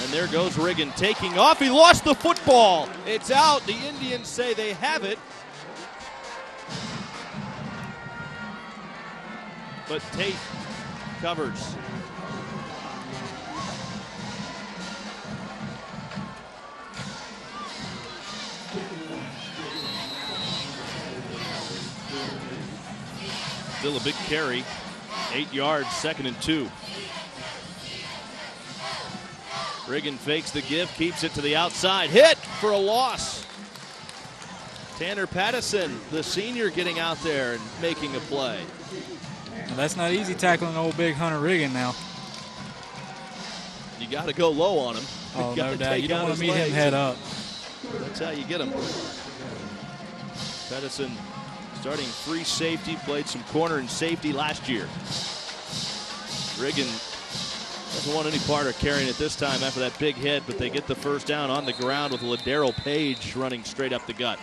And there goes Riggin taking off. He lost the football. It's out. The Indians say they have it. But Tate covers. Still a big carry. 8 yards, 2nd and 2. Riggin fakes the give, keeps it to the outside. Hit for a loss. Tanner Pattison, the senior, getting out there and making a play. Well, that's not easy tackling old big Hunter Riggin now. You got to go low on him. Oh, no doubt. You don't want to meet him head up. That's how you get him. Pattison starting free safety, played some corner and safety last year. Riggin doesn't want any part of carrying it this time after that big hit, but they get the first down on the ground with Ladero Page running straight up the gut,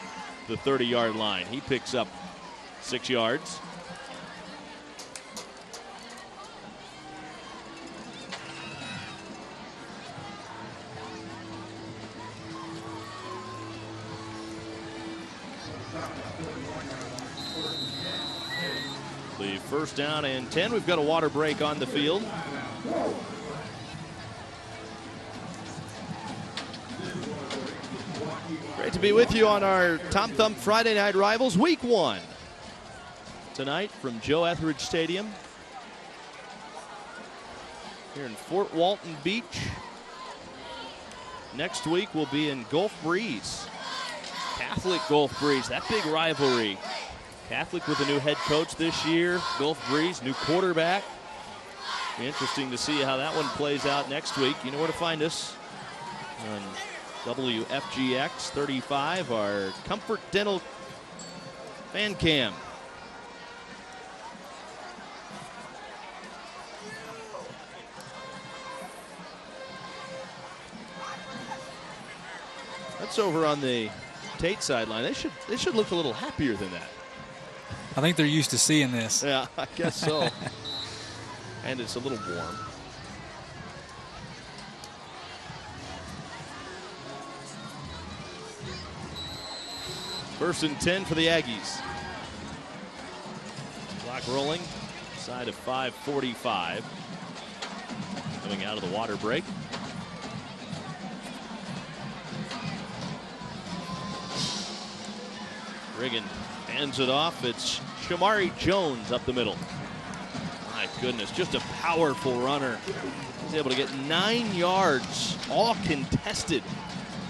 the 30-yard line. He picks up 6 yards. The first down and 10. We've got a water break on the field. Great to be with you on our Tom Thumb Friday Night Rivals Week 1. Tonight from Joe Etheridge Stadium here in Fort Walton Beach. Next week we'll be in Gulf Breeze. Catholic Gulf Breeze, that big rivalry. Catholic with a new head coach this year. Gulf Breeze, new quarterback. Be interesting to see how that one plays out next week. You know where to find us on WFGX 35, our Comfort Dental fan cam. That's over on the Tate sideline. They should look a little happier than that. I think they're used to seeing this. Yeah, I guess so. And it's a little warm. First and 10 for the Aggies. Clock rolling. Side of 5:45. Coming out of the water break. Riggin hands it off. It's Shamari Jones up the middle. My goodness, just a powerful runner. He's able to get 9 yards, all contested.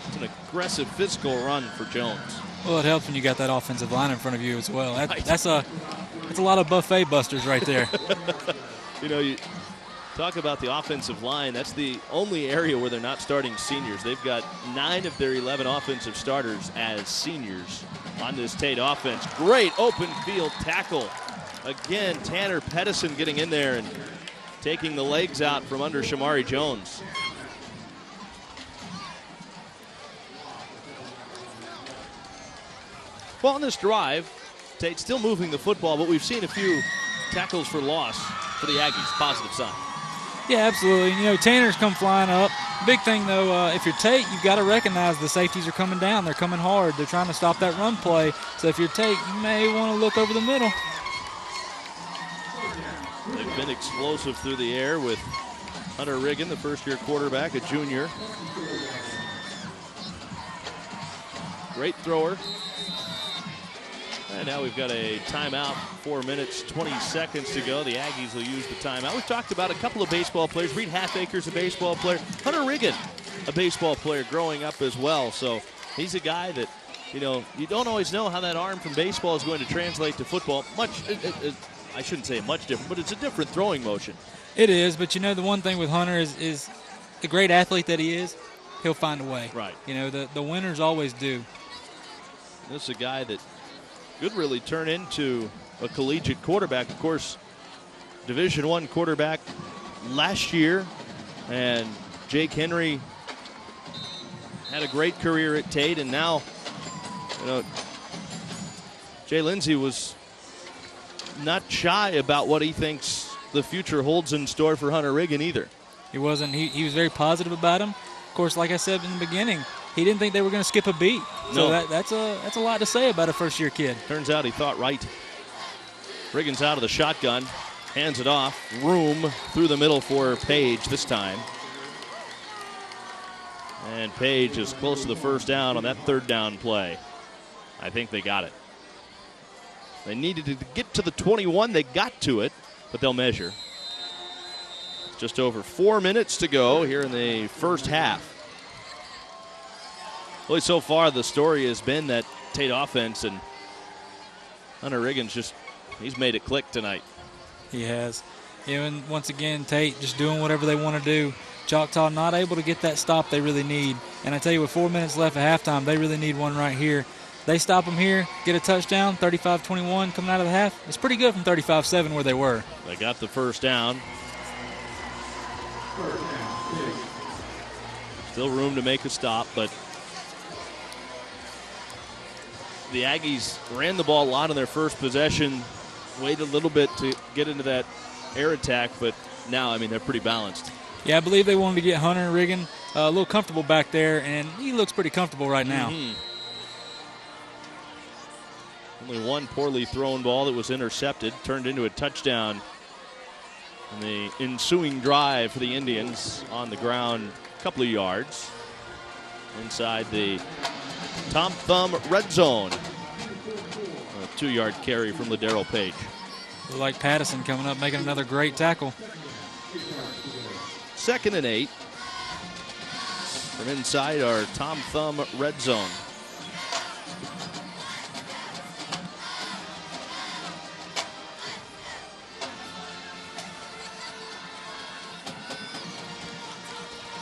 It's an aggressive physical run for Jones. Well, it helps when you got that offensive line in front of you as well. Right. That's a lot of buffet busters right there. You know, you talk about the offensive line. That's the only area where they're not starting seniors. They've got 9 of their 11 offensive starters as seniors on this Tate offense. Great open field tackle. Again, Tanner Pattison getting in there and taking the legs out from under Shamari Jones. Well, on this drive, Tate still moving the football, but we've seen a few tackles for loss for the Aggies. Positive sign. Yeah, absolutely. You know, Tanner's come flying up. Big thing, though, if you're Tate, you've got to recognize the safeties are coming down. They're coming hard. They're trying to stop that run play. So if you're Tate, you may want to look over the middle. They've been explosive through the air with Hunter Riggin, the first-year quarterback, a junior. Great thrower. And now we've got a timeout, 4 minutes, 20 seconds to go. The Aggies will use the timeout. We've talked about a couple of baseball players. Reed Halfaker's a baseball player. Hunter Riggin, a baseball player growing up as well. So he's a guy that, you know, you don't always know how that arm from baseball is going to translate to football. I shouldn't say much different, but it's a different throwing motion. It is, but you know, the one thing with Hunter is the great athlete that he is, he'll find a way. Right. You know, the winners always do. This is a guy that could really turn into a collegiate quarterback. Of course, Division I quarterback last year, and Jake Henry had a great career at Tate, and now, you know, Jay Lindsay was not shy about what he thinks the future holds in store for Hunter Riggin either. He wasn't. He was very positive about him. Of course, like I said in the beginning, he didn't think they were going to skip a beat. So that's a lot to say about a first-year kid. Turns out he thought right. Riggins out of the shotgun, hands it off. Room through the middle for Page this time. And Page is close to the first down on that third down play. I think they got it. They needed to get to the 21. They got to it, but they'll measure. Just over 4 minutes to go here in the first half. Really, so far, the story has been that Tate offense and Hunter Riggins he's made it click tonight. He has. And once again, Tate just doing whatever they want to do. Choctaw not able to get that stop they really need. And I tell you, with 4 minutes left at halftime, they really need one right here. They stop them here, get a touchdown, 35-21 coming out of the half. It's pretty good from 35-7 where they were. They got the first down. Still room to make a stop, but the Aggies ran the ball a lot on their first possession, waited a little bit to get into that air attack, but now, they're pretty balanced. Yeah, I believe they wanted to get Hunter and Riggin a little comfortable back there, and he looks pretty comfortable right now. Mm-hmm. Only one poorly thrown ball that was intercepted, turned into a touchdown in the ensuing drive for the Indians on the ground, a couple of yards inside the Tom Thumb red zone. A 2-yard carry from Ladero Page. Like Pattison coming up, making another great tackle. 2nd and 8 from inside our Tom Thumb red zone.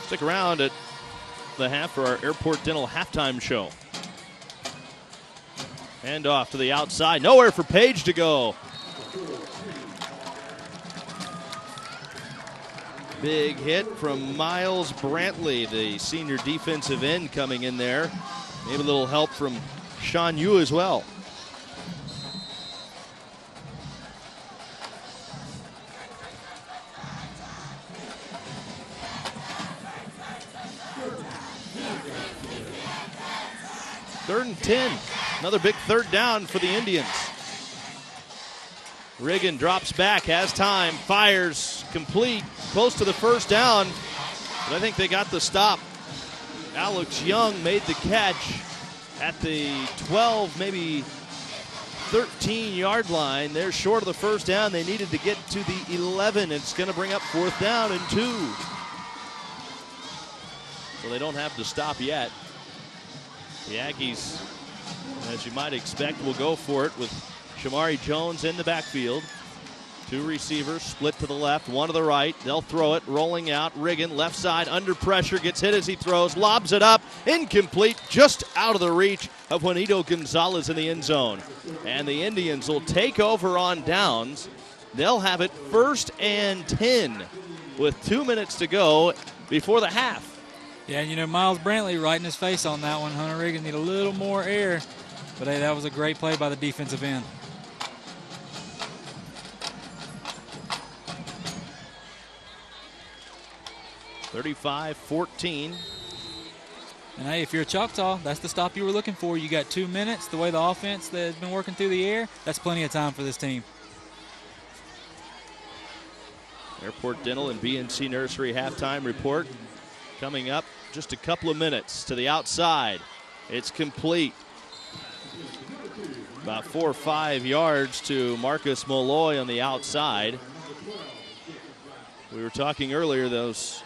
Stick around at the half for our Airport Dental halftime show. Hand off to the outside. Nowhere for Page to go. Big hit from Miles Brantley, the senior defensive end coming in there. Maybe a little help from Sean Yu as well. Third and 10. Another big third down for the Indians. Riggin drops back, has time, fires, complete, close to the first down. But I think they got the stop. Alex Young made the catch at the 12, maybe 13-yard line. They're short of the first down. They needed to get to the 11. It's going to bring up 4th down and 2. So they don't have to stop yet. The Aggies, as you might expect, will go for it with Shamari Jones in the backfield. 2 receivers split to the left, 1 to the right. They'll throw it, rolling out. Riggin, left side, under pressure, gets hit as he throws, lobs it up, incomplete, just out of the reach of Juanito Gonzalez in the end zone. And the Indians will take over on downs. They'll have it 1st and 10 with 2 minutes to go before the half. Yeah, Miles Brantley right in his face on that one. Hunter Riggin need a little more air. But, hey, that was a great play by the defensive end. (35-14). And, hey, if you're a Choctaw, that's the stop you were looking for. You got 2 minutes. The way the offense that has been working through the air, that's plenty of time for this team. Airport Dental and BNC Nursery halftime report coming up. Just a couple of minutes to the outside. It's complete. About 4 or 5 yards to Marcus Molloy on the outside. We were talking earlier, those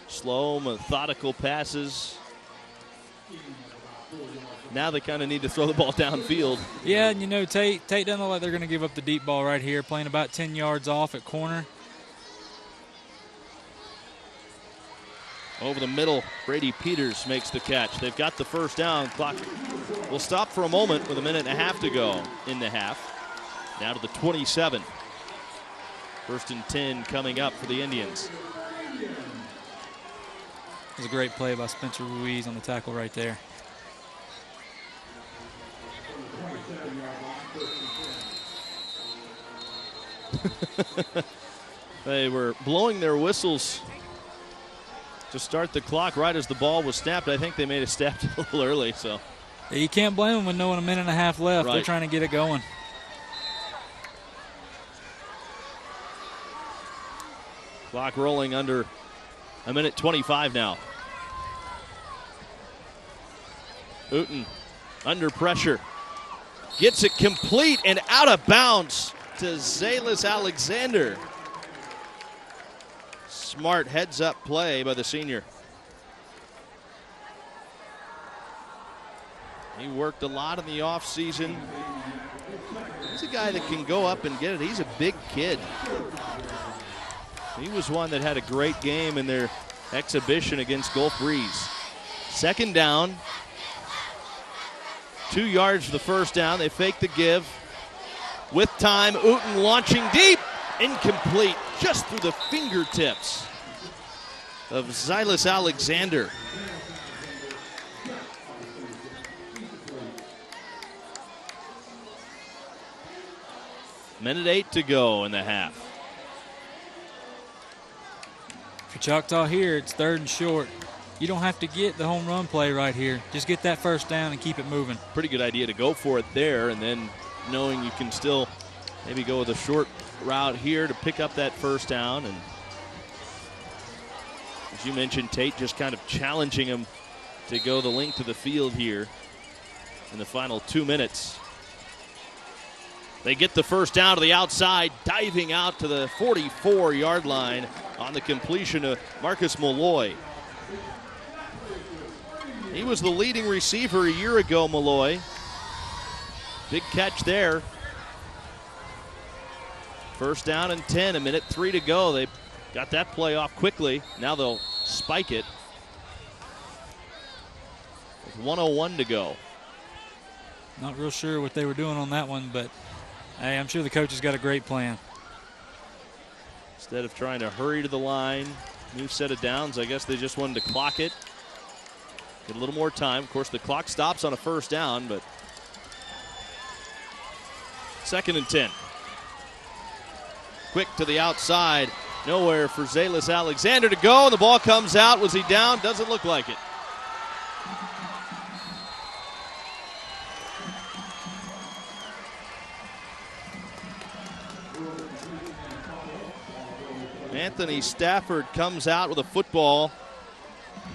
slow, methodical passes. Now they kind of need to throw the ball downfield. Yeah, and Tate doesn't look like they're going to give up the deep ball right here, playing about 10 yards off at corner. Over the middle, Brady Peters makes the catch. They've got the first down. Clock will stop for a moment with 1.5 minutes to go in the half. Now to the 27. 1st and 10 coming up for the Indians. It was a great play by Spencer Ruiz on the tackle right there. They were blowing their whistles to start the clock right as the ball was snapped. I think they may have snapped it a little early. So you can't blame them with knowing a minute and a half left. Right. They're trying to get it going. Clock rolling under a minute 25 now. Uten under pressure. Gets it complete and out of bounds to Zalis Alexander. Smart heads-up play by the senior. He worked a lot in the offseason. He's a guy that can go up and get it. He's a big kid. He was one that had a great game in their exhibition against Gulf Breeze. Second down. 2 yards for the first down. They fake the give. With time, Uten launching deep. Incomplete. Just through the fingertips of Zalis Alexander. Minute 8 to go in the half. For Choctaw here, it's 3rd and short. You don't have to get the home run play right here. Just get that first down and keep it moving. Pretty good idea to go for it there, and then knowing you can still maybe go with a short route here to pick up that first down. And as you mentioned, Tate just kind of challenging him to go the length of the field here in the final 2 minutes. They get the first down to the outside, diving out to the 44-yard line on the completion of Marcus Malloy. He was the leading receiver a year ago, Malloy. Big catch there. First down and 10, a minute 3 to go. They got that play off quickly. Now they'll spike it with 1:01 to go. Not real sure what they were doing on that one, but hey, I'm sure the coach has got a great plan. Instead of trying to hurry to the line, new set of downs, I guess they just wanted to clock it. Get a little more time. Of course, the clock stops on a first down, but 2nd and 10. Quick to the outside. Nowhere for Zalis Alexander to go, and the ball comes out. Was he down? Doesn't look like it. Anthony Stafford comes out with a football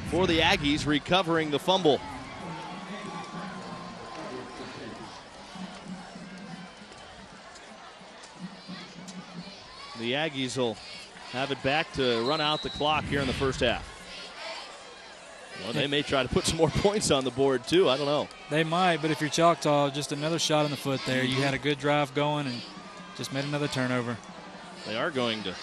for the Aggies, recovering the fumble. The Aggies will have it back to run out the clock here in the first half. Well, they may try to put some more points on the board too. I don't know. They might, but if you're Choctaw, just another shot in the foot there. You had a good drive going and just made another turnover. They are going to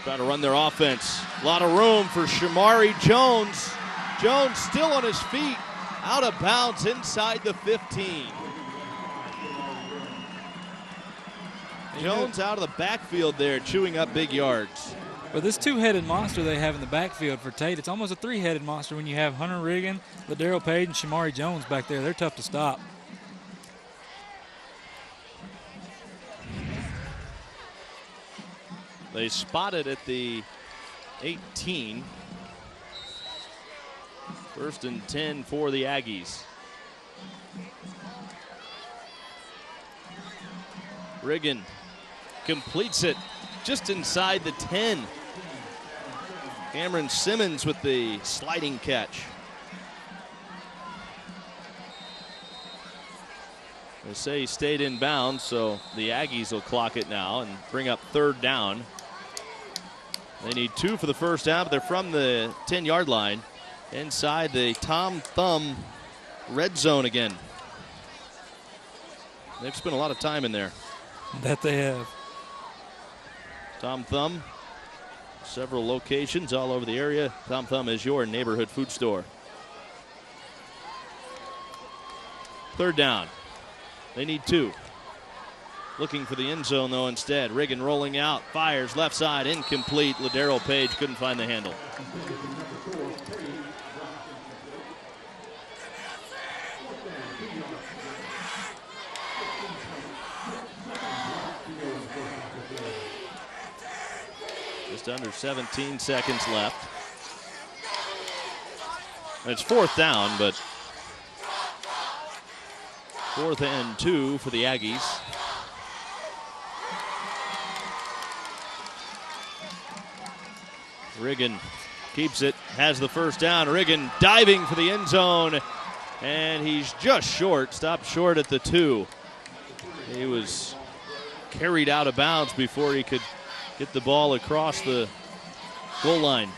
try to run their offense. A lot of room for Shamari Jones. Jones still on his feet, out of bounds inside the 15. Jones out of the backfield there, chewing up big yards. But this two-headed monster they have in the backfield for Tate, it's almost a three-headed monster when you have Hunter Riggin, Ladero Page, and Shamari Jones back there. They're tough to stop. They spotted at the 18. 1st and 10 for the Aggies. Riggin completes it just inside the 10. Cameron Simmons with the sliding catch. They say he stayed in bounds, so the Aggies will clock it now and bring up 3rd down. They need 2 for the first down, but they're from the 10-yard line inside the Tom Thumb red zone again. They've spent a lot of time in there. That they have. Tom Thumb, several locations all over the area. Tom Thumb is your neighborhood food store. 3rd down. They need 2. Looking for the end zone, though, instead. Riggin rolling out, fires left side, incomplete. Ladero Page couldn't find the handle. Just under 17 seconds left. It's 4th down, but 4th and 2 for the Aggies. Riggin keeps it, has the first down. Riggin diving for the end zone, and he's just short, stopped short at the 2. He was carried out of bounds before he could get the ball across the goal line.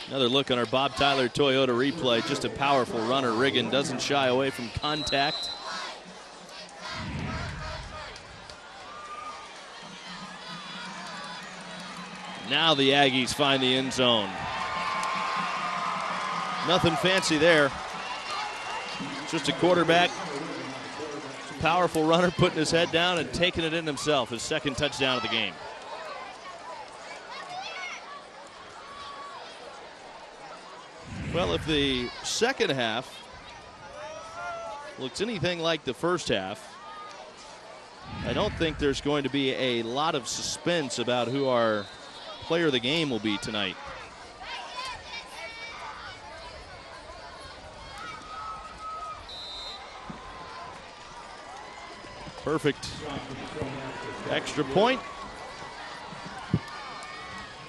Another look on our Bob Tyler Toyota replay. Just a powerful runner. Riggin doesn't shy away from contact. Now the Aggies find the end zone. Nothing fancy there. Just a quarterback, a powerful runner, putting his head down and taking it in himself. His 2nd touchdown of the game. Well, if the second half looks anything like the first half, I don't think there's going to be a lot of suspense about who our player of the game will be tonight. Perfect extra point.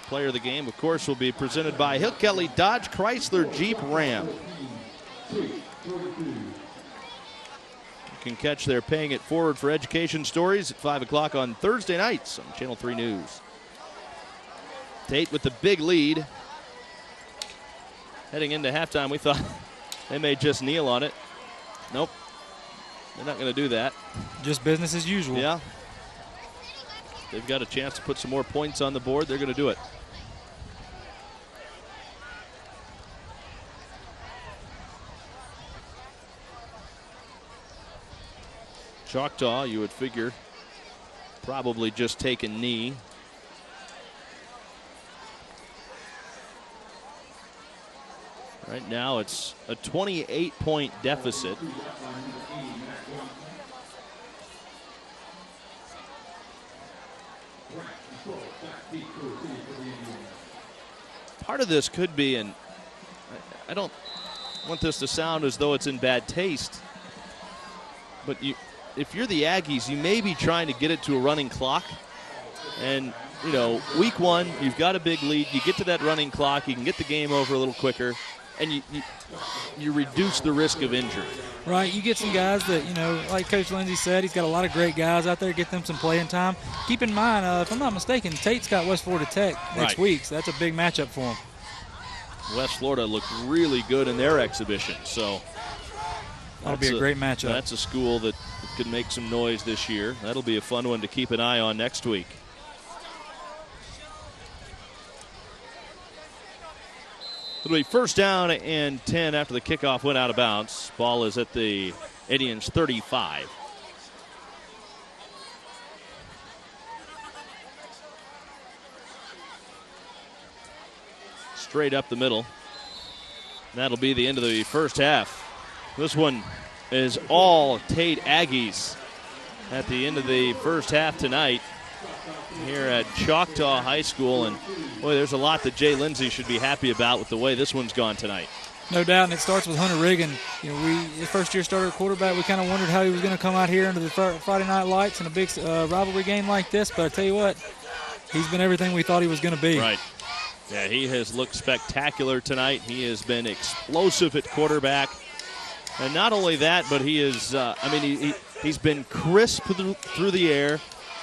Player of the game, of course, will be presented by Hill Kelly Dodge Chrysler Jeep Ram. You can catch their Paying It Forward for Education stories at 5 o'clock on Thursday nights on Channel 3 News. Tate with the big lead. Heading into halftime, we thought they may just kneel on it. Nope, they're not going to do that. Just business as usual. Yeah. They've got a chance to put some more points on the board. They're going to do it. Choctaw, you would figure, probably just take a knee. Right now it's a 28-point deficit. Part of this could be, and I don't want this to sound as though it's in bad taste, but if you're the Aggies, you may be trying to get it to a running clock. And, you know, week 1, you've got a big lead. You get to that running clock, you can get the game over a little quicker, and you reduce the risk of injury. Right, you get some guys that, you know, like Coach Lindsey said, he's got a lot of great guys out there, get them some playing time. Keep in mind, if I'm not mistaken, Tate's got West Florida Tech next week, so that's a big matchup for him. West Florida looked really good in their exhibition, so that'll be a great matchup. That's a school that could make some noise this year. That'll be a fun one to keep an eye on next week. It'll be 1st down and 10 after the kickoff went out of bounds. Ball is at the Indians' 35. Straight up the middle. That'll be the end of the first half. This one is all Tate Aggies at the end of the first half tonight here at Choctaw High School. And, boy, there's a lot that Jay Lindsey should be happy about with the way this one's gone tonight. No doubt, and it starts with Hunter Riggin. You know, the first-year starter quarterback, we kind of wondered how he was going to come out here under the Friday night lights in a big rivalry game like this. But I tell you what, he's been everything we thought he was going to be. Right. Yeah, he has looked spectacular tonight. He has been explosive at quarterback. And not only that, but he is, he's been crisp through the air.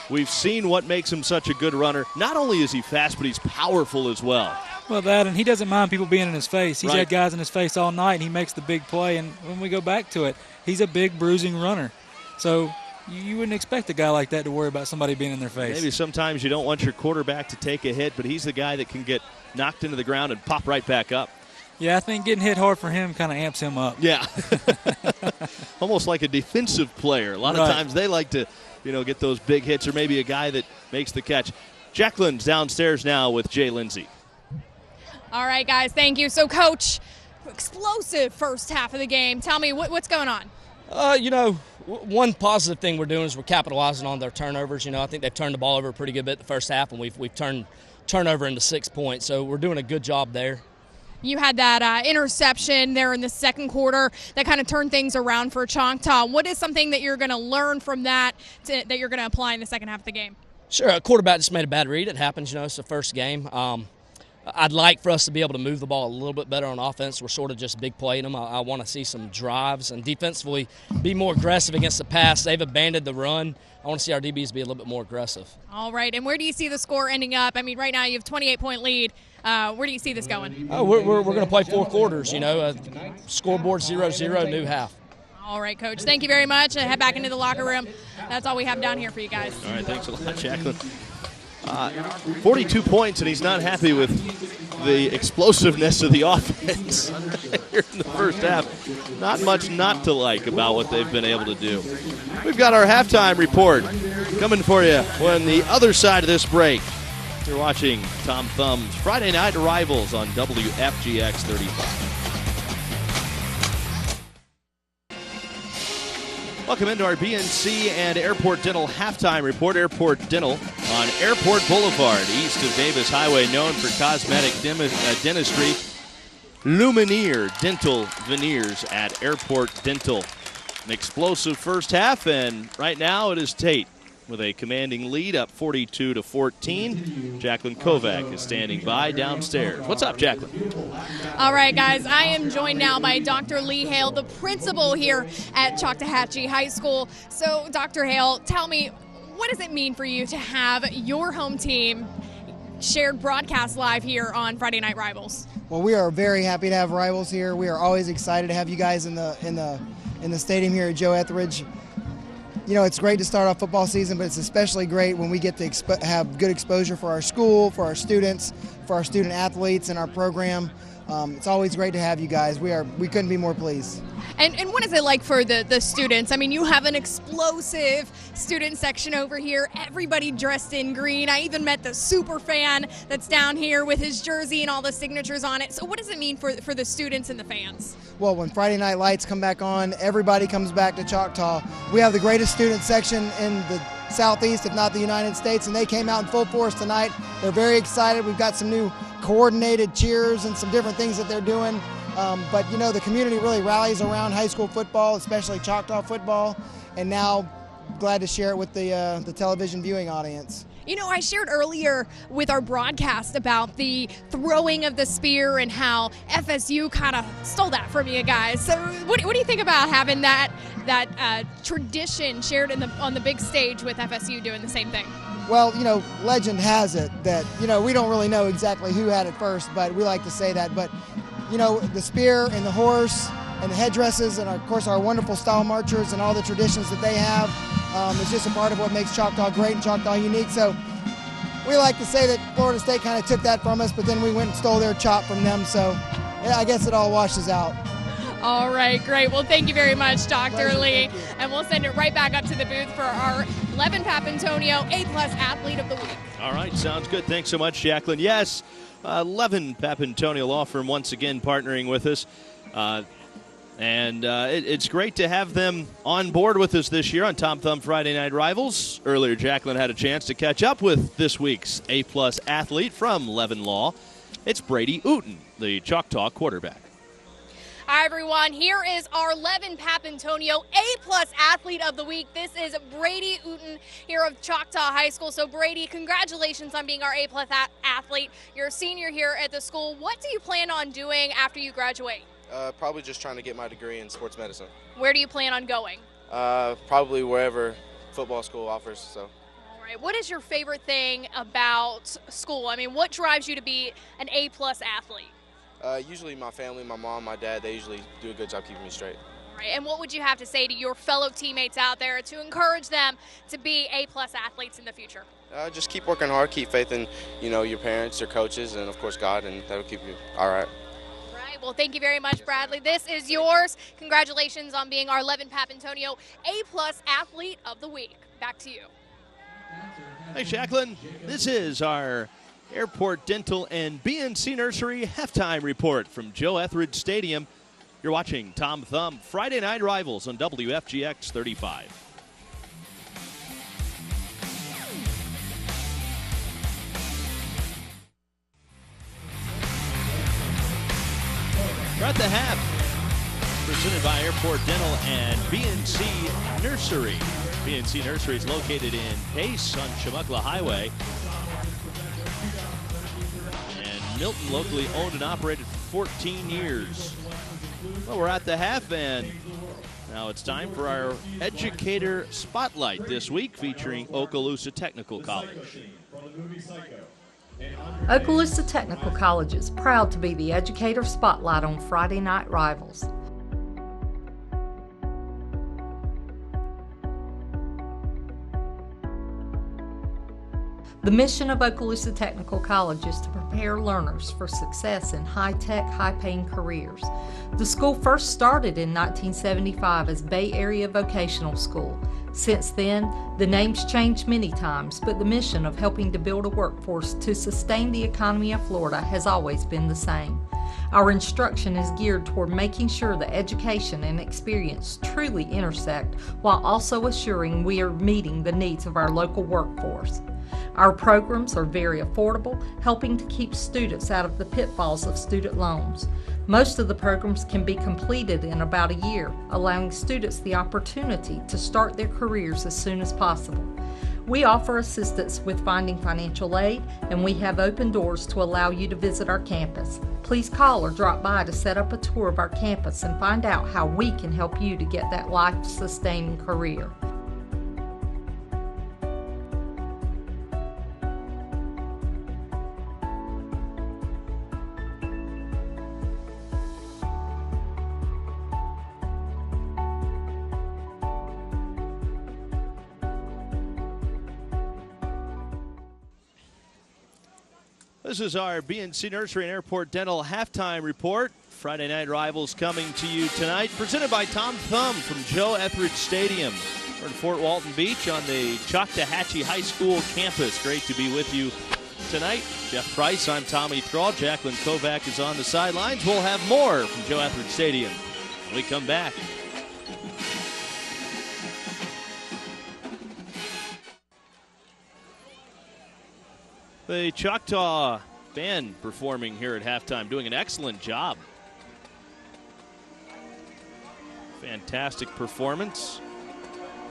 We've seen what makes him such a good runner. Not only is he fast, but he's powerful as well. Well, that, and he doesn't mind people being in his face. He's had guys in his face all night, and he makes the big play. And when we go back to it, he's a big, bruising runner. So you wouldn't expect a guy like that to worry about somebody being in their face. Maybe sometimes you don't want your quarterback to take a hit, but he's the guy that can get knocked into the ground and pop right back up. Yeah, I think getting hit hard for him kind of amps him up. Yeah. Almost like a defensive player. A lot of times they like to, get those big hits, or maybe a guy that makes the catch. Jacqueline's downstairs now with Jay Lindsey. All right, guys, thank you. So, Coach, explosive first half of the game. Tell me, what's going on? One positive thing we're doing is we're capitalizing on their turnovers. I think they've turned the ball over a pretty good bit the first half, and we've turned turnover into 6 points. So we're doing a good job there. You had that interception there in the second quarter that kind of turned things around for Choctaw. What is something that you're going to learn from that that you're going to apply in the second half of the game? Sure, a quarterback just made a bad read. It happens, it's the first game. I'd like for us to be able to move the ball a little bit better on offense. We're sort of just big playing them. I want to see some drives and defensively be more aggressive against the pass. They've abandoned the run. I want to see our DBs be a little bit more aggressive. All right, and where do you see the score ending up? I mean, right now you have a 28-point lead. Where do you see this going? We're going to play 4 quarters, scoreboard 0-0, new half. All right, Coach. Thank you very much. Head back into the locker room. That's all we have down here for you guys. All right, thanks a lot, Jacqueline. 42 points, and he's not happy with the explosiveness of the offense here in the first half. Not much not to like about what they've been able to do. We've got our halftime report coming for you on the other side of this break. You're watching Tom Thumb's Friday Night Rivals on WFGX 35. Welcome into our BNC and Airport Dental halftime report. Airport Dental on Airport Boulevard, east of Davis Highway, known for cosmetic dentistry. Lumineer Dental Veneers at Airport Dental. An explosive first half, and right now it is Tate with a commanding lead, up 42-14. Jacqueline Kovac is standing by downstairs. What's up, Jacqueline? All right, guys, I am joined now by Dr. Lee Hale, the principal here at Choctawhatchee High School. So, Dr. Hale, tell me, what does it mean for you to have your home team shared broadcast live here on Friday Night Rivals? Well, we are very happy to have Rivals here. We are always excited to have you guys in the stadium here at Joe Etheridge. It's great to start off football season, but it's especially great when we get to have good exposure for our school, for our students, for our student athletes in our program. It's always great to have you guys. We couldn't be more pleased. And what is it like for the students? I mean, you have an explosive student section over here, everybody dressed in green. I even met the super fan that's down here with his jersey and all the signatures on it. So what does it mean for the students and the fans? Well, when Friday Night Lights come back on, everybody comes back to Choctaw. We have the greatest student section in the Southeast, if not the United States, and they came out in full force tonight. They're very excited. We've got some new coordinated cheers and some different things that they're doing. But the community really rallies around high school football, especially Choctaw football, and now glad to share it with the television viewing audience. I shared earlier with our broadcast about the throwing of the spear and how FSU kind of stole that from you guys. So what do you think about having that tradition shared on the big stage with FSU doing the same thing? Well, legend has it that, we don't really know exactly who had it first, but we like to say that. But, the spear and the horse and the headdresses and, of course, our wonderful style marchers and all the traditions that they have is just a part of what makes Choctaw great and Choctaw unique. So we like to say that Florida State kind of took that from us, but then we went and stole their chop from them. So yeah, I guess it all washes out. All right, great. Well, thank you very much, Dr. Lee. And we'll send it right back up to the booth for our Levin Papantonio A-plus Athlete of the Week. All right, sounds good. Thanks so much, Jacqueline. Yes, Levin Papantonio Law Firm once again partnering with us. It's great to have them on board with us this year on Tom Thumb Friday Night Rivals. Earlier, Jacqueline had a chance to catch up with this week's A-plus athlete from Levin Law. It's Brady Uten, the Choctaw quarterback. Hi, everyone. Here is our Levin Papantonio A-plus Athlete of the Week. This is Brady Uten here of Choctaw High School. So, Brady, congratulations on being our A-plus athlete. You're a senior here at the school. What do you plan on doing after you graduate? Probably just trying to get my degree in sports medicine. Where do you plan on going? Probably wherever football school offers. So. All right. What is your favorite thing about school? I mean, what drives you to be an A-plus athlete? Usually my family, my mom, my dad, they usually do a good job keeping me straight. All right. And what would you have to say to your fellow teammates out there to encourage them to be A-plus athletes in the future? Just keep working hard, keep faith in, your parents, your coaches, and, of course, God, and that'll keep you all right. Well, thank you very much, Bradley. This is yours. Congratulations on being our Levin Papantonio A-plus Athlete of the Week. Back to you. Thanks, Jacqueline. This is our Airport Dental and BNC Nursery halftime report from Joe Etheridge Stadium. You're watching Tom Thumb Friday Night Rivals on WFGX 35. We're at the half. Presented by Airport Dental and BNC Nursery. BNC Nursery is located in Pace on Chemukla Highway. And Milton, locally owned and operated for 14 years. Well, we're at the half, and now it's time for our Educator Spotlight this week, featuring Okaloosa Technical College. Okaloosa Technical College is proud to be the Educator Spotlight on Friday Night Rivals. The mission of Okaloosa Technical College is to prepare learners for success in high-tech, high-paying careers. The school first started in 1975 as Bay Area Vocational School. Since then, the name's changed many times, but the mission of helping to build a workforce to sustain the economy of Florida has always been the same. Our instruction is geared toward making sure that education and experience truly intersect, while also assuring we are meeting the needs of our local workforce. Our programs are very affordable, helping to keep students out of the pitfalls of student loans. Most of the programs can be completed in about a year, allowing students the opportunity to start their careers as soon as possible. We offer assistance with finding financial aid, and we have open doors to allow you to visit our campus. Please call or drop by to set up a tour of our campus and find out how we can help you to get that life-sustaining career. This is our BNC Nursery and Airport Dental halftime report. Friday Night Rivals coming to you tonight, presented by Tom Thumb from Joe Etheridge Stadium. We're in Fort Walton Beach on the Choctaw High School campus. Great to be with you tonight. Jeff Price, I'm Tommy Thrall. Jacqueline Kovac is on the sidelines. We'll have more from Joe Etheridge Stadium when we come back. The Choctaw band performing here at halftime, doing an excellent job. Fantastic performance.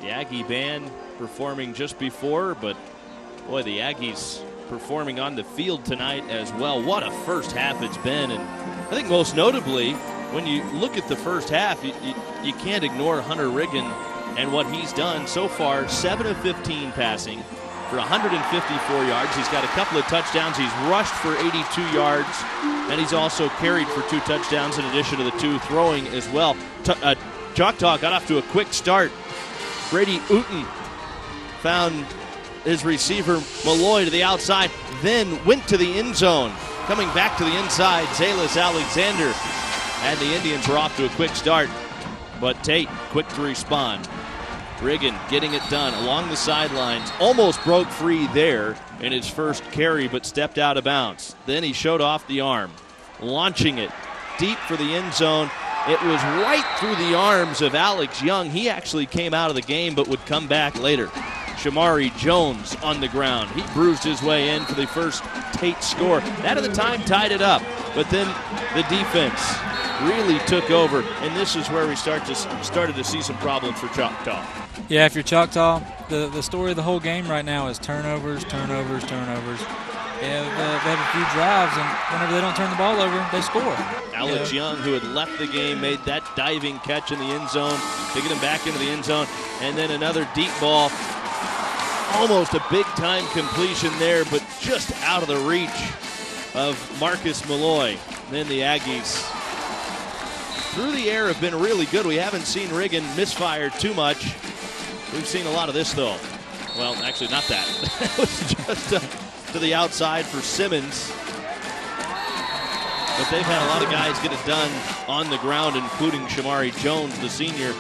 The Aggie band performing just before, but boy, the Aggies performing on the field tonight as well. What a first half it's been, and I think most notably, when you look at the first half, you can't ignore Hunter Riggin and what he's done so far. 7 of 15 passing for 154 yards. He's got a couple of touchdowns. He's rushed for 82 yards, and he's also carried for 2 touchdowns in addition to the 2 throwing as well. Choctaw got off to a quick start. Brady Uten found his receiver Malloy to the outside, then went to the end zone. Coming back to the inside, Zalis Alexander, and the Indians were off to a quick start, but Tate quick to respond. Riggin getting it done along the sidelines. Almost broke free there in his first carry, but stepped out of bounds. Then he showed off the arm, launching it deep for the end zone. It was right through the arms of Alex Young. He actually came out of the game, but would come back later. Shamari Jones on the ground. He bruised his way in for the first Tate score. That at the time tied it up, but then the defense really took over, and this is where we started to see some problems for Choctaw. Yeah, if you're Choctaw, the story of the whole game right now is turnovers. Yeah, they have a few drives, and whenever they don't turn the ball over, they score. Alex Young, who had left the game, made that diving catch in the end zone to get him back into the end zone, and then another deep ball. Almost a big-time completion there, but just out of the reach of Marcus Malloy. Then the Aggies through the air have been really good. We haven't seen Riggin misfire too much. We've seen a lot of this, though. Well, actually, not that. It was just to the outside for Simmons. But they've had a lot of guys get it done on the ground, including Shamari Jones, the senior.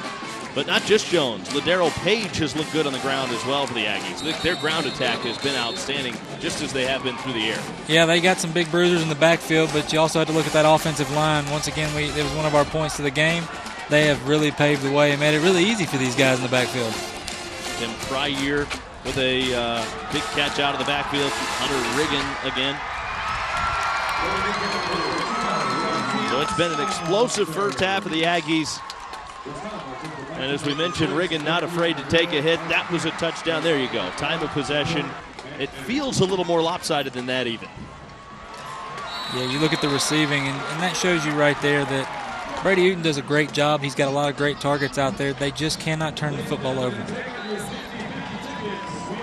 But not just Jones. Ladero Page has looked good on the ground as well for the Aggies. Their ground attack has been outstanding, just as they have been through the air. Yeah, they got some big bruisers in the backfield, but you also had to look at that offensive line. Once again, it was one of our points to the game. They have really paved the way and made it really easy for these guys in the backfield. Tim Pryor with a big catch out of the backfield. Hunter Riggin again. So it's been an explosive first half of the Aggies. And as we mentioned, Riggin not afraid to take a hit. That was a touchdown. There you go. Time of possession. It feels a little more lopsided than that even. Yeah, you look at the receiving, and that shows you right there that Brady Uten does a great job. He's got a lot of great targets out there. They just cannot turn the football over.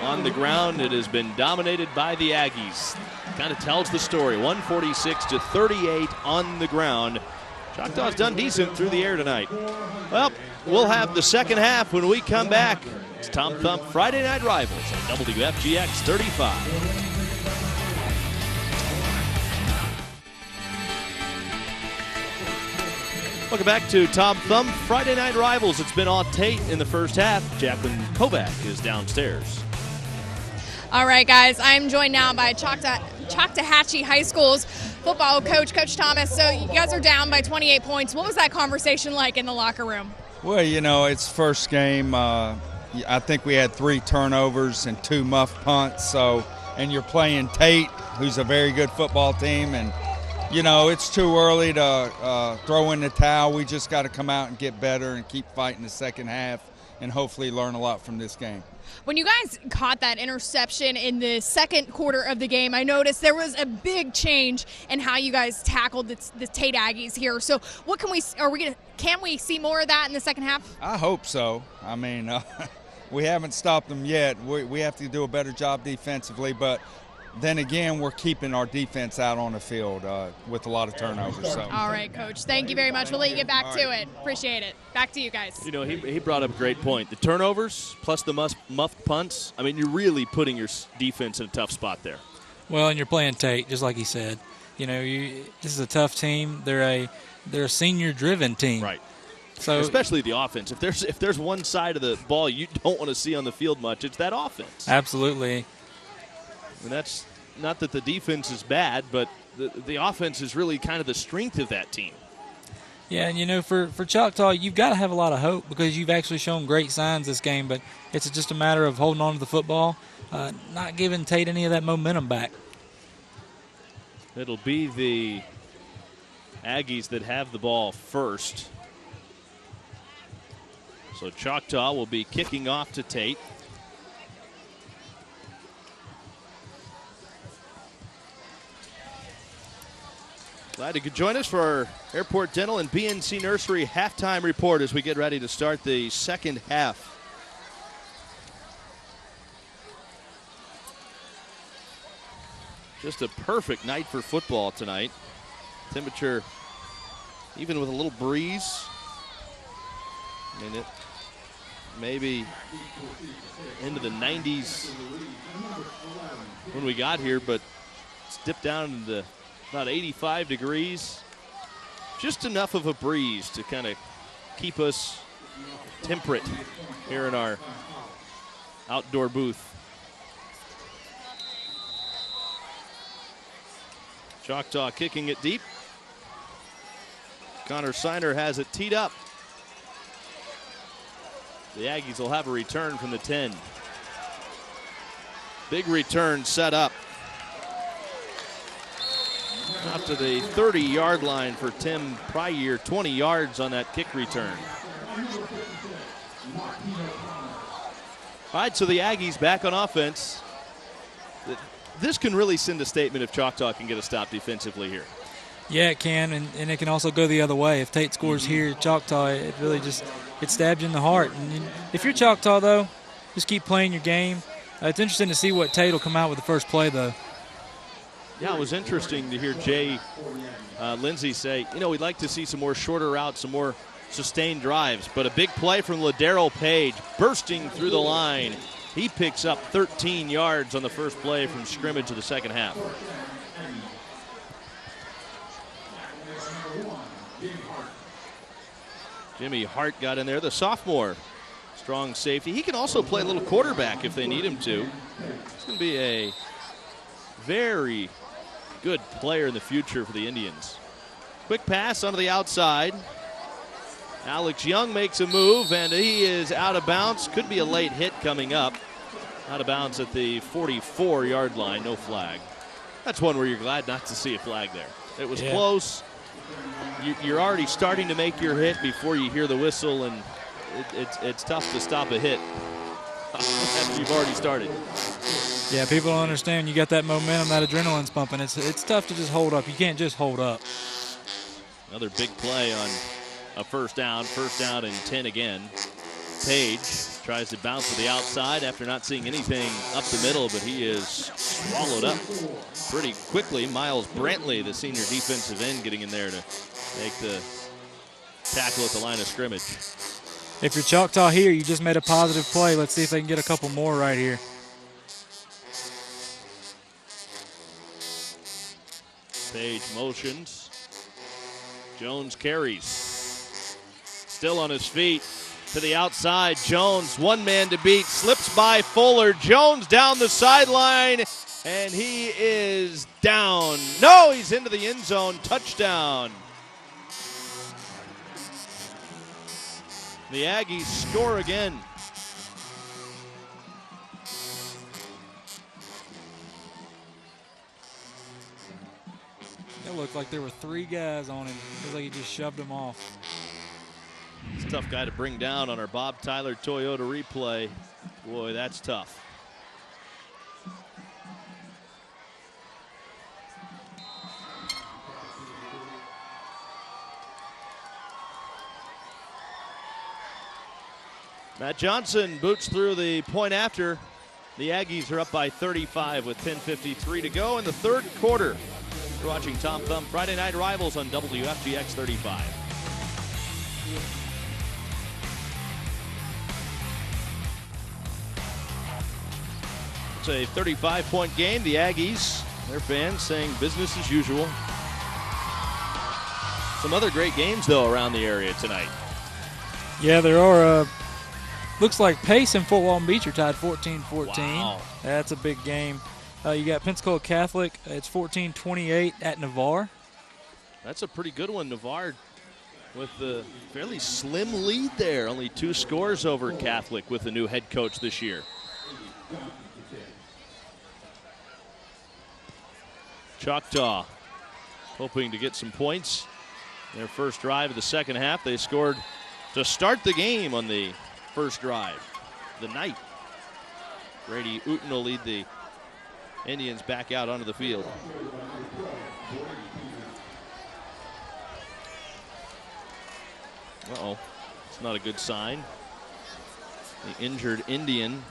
On the ground, it has been dominated by the Aggies. Kind of tells the story. 146-38 on the ground. Choctaw's done decent through the air tonight. Well, we'll have the second half when we come back. It's Tom Thump Friday Night Rivals on WFGX 35. Welcome back to Tom Thumb Friday Night Rivals. It's been all Tate in the first half. Jacqueline Kovac is downstairs. All right, guys, I'm joined now by Choctawhatchee High School's football coach, Coach Thomas. So you guys are down by 28 points. What was that conversation like in the locker room? Well, you know, it's first game. I think we had 3 turnovers and 2 muff punts. And you're playing Tate, who's a very good football team, and you know, it's too early to throw in the towel. We just got to come out and get better and keep fighting the second half and hopefully learn a lot from this game. When you guys caught that interception in the second quarter of the game, I noticed there was a big change in how you guys tackled the Tate Aggies here. So what can we see more of that in the second half? I hope so. I mean, we haven't stopped them yet. We have to do a better job defensively, but then again, we're keeping our defense out on the field with a lot of turnovers. So. All right, Coach. Thank you very much. We'll let you get back to it. Appreciate it. Back to you guys. You know, he brought up a great point. The turnovers plus the muffed punts, I mean, you're really putting your defense in a tough spot there. Well, and you're playing Tate, just like he said. You know, this is a tough team. They're a senior-driven team. Right. So especially the offense. If there's one side of the ball you don't want to see on the field much, it's that offense. Absolutely. And that's not that the defense is bad, but the offense is really kind of the strength of that team. Yeah, and you know, for Choctaw, you've got to have a lot of hope because you've actually shown great signs this game, but it's just a matter of holding on to the football, not giving Tate any of that momentum back. It'll be the Aggies that have the ball first. So Choctaw will be kicking off to Tate. Glad you could join us for our Airport Dental and BNC Nursery halftime report as we get ready to start the second half. Just a perfect night for football tonight. Temperature, even with a little breeze, I mean, it maybe into the 90s when we got here, but it's dipped down into about 85 degrees. Just enough of a breeze to kind of keep us temperate here in our outdoor booth. Choctaw kicking it deep. Connor Siner has it teed up. The Aggies will have a return from the 10. Big return set up. Out to the 30-yard line for Tim Pryor, 20 yards on that kick return. All right, so the Aggies back on offense. This can really send a statement if Choctaw can get a stop defensively here. Yeah, it can, and it can also go the other way. If Tate scores here, Choctaw, it really just it stabs you in the heart. And if you're Choctaw, though, just keep playing your game. It's interesting to see what Tate will come out with the first play, though. Yeah, it was interesting to hear Jay Lindsay say, you know, we'd like to see some more shorter routes, some more sustained drives. But a big play from Ladero Page bursting through the line. He picks up 13 yards on the first play from scrimmage of the second half. Jimmy Hart got in there, the sophomore. Strong safety. He can also play a little quarterback if they need him to. He's going to be a very good player in the future for the Indians. Quick pass onto the outside. Alex Young makes a move, and he is out of bounds. Could be a late hit coming up. Out of bounds at the 44-yard line, no flag. That's one where you're glad not to see a flag there. It was close, you're already starting to make your hit before you hear the whistle, and it's tough to stop a hit after you've already started. Yeah, people don't understand. You got that momentum, that adrenaline's pumping. It's tough to just hold up. You can't just hold up. Another big play on a first down and 10 again. Page tries to bounce to the outside after not seeing anything up the middle, but he is swallowed up pretty quickly. Miles Brantley, the senior defensive end, getting in there to make the tackle at the line of scrimmage. If you're Choctaw here, you just made a positive play. Let's see if they can get a couple more right here. Page motions. Jones carries. Still on his feet. To the outside, Jones, one man to beat, slips by Fuller. Jones down the sideline, and he is down. No, he's into the end zone. Touchdown. The Aggies score again. It looked like there were 3 guys on him. It looked like he just shoved them off. It's a tough guy to bring down on our Bob Tyler Toyota replay. Boy, that's tough. Matt Johnson boots through the point after. The Aggies are up by 35 with 10:53 to go in the third quarter. You're watching Tom Thumb Friday Night Rivals on WFGX 35. It's a 35-point game. The Aggies, their fans saying business as usual. Some other great games, though, around the area tonight. Yeah, there are. Looks like Pace and Fort Walton Beach are tied 14-14. Wow. That's a big game. You got Pensacola Catholic. It's 14-28 at Navarre. That's a pretty good one. Navarre with the fairly slim lead there. Only 2 scores over Catholic with the new head coach this year. Choctaw hoping to get some points. Their first drive of the second half, they scored to start the game on the first drive of the night. Brady Uten will lead the Indians back out onto the field. Uh-oh, it's not a good sign. The injured Indian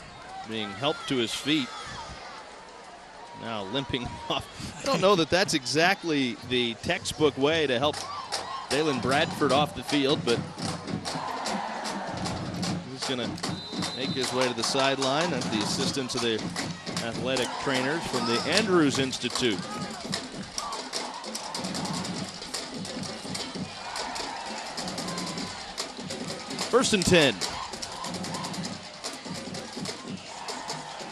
being helped to his feet. Now limping off. I don't know that that's exactly the textbook way to help Dalen Bradford off the field, but he's going to make his way to the sideline at the assistance of the athletic trainers from the Andrews Institute. First and 10.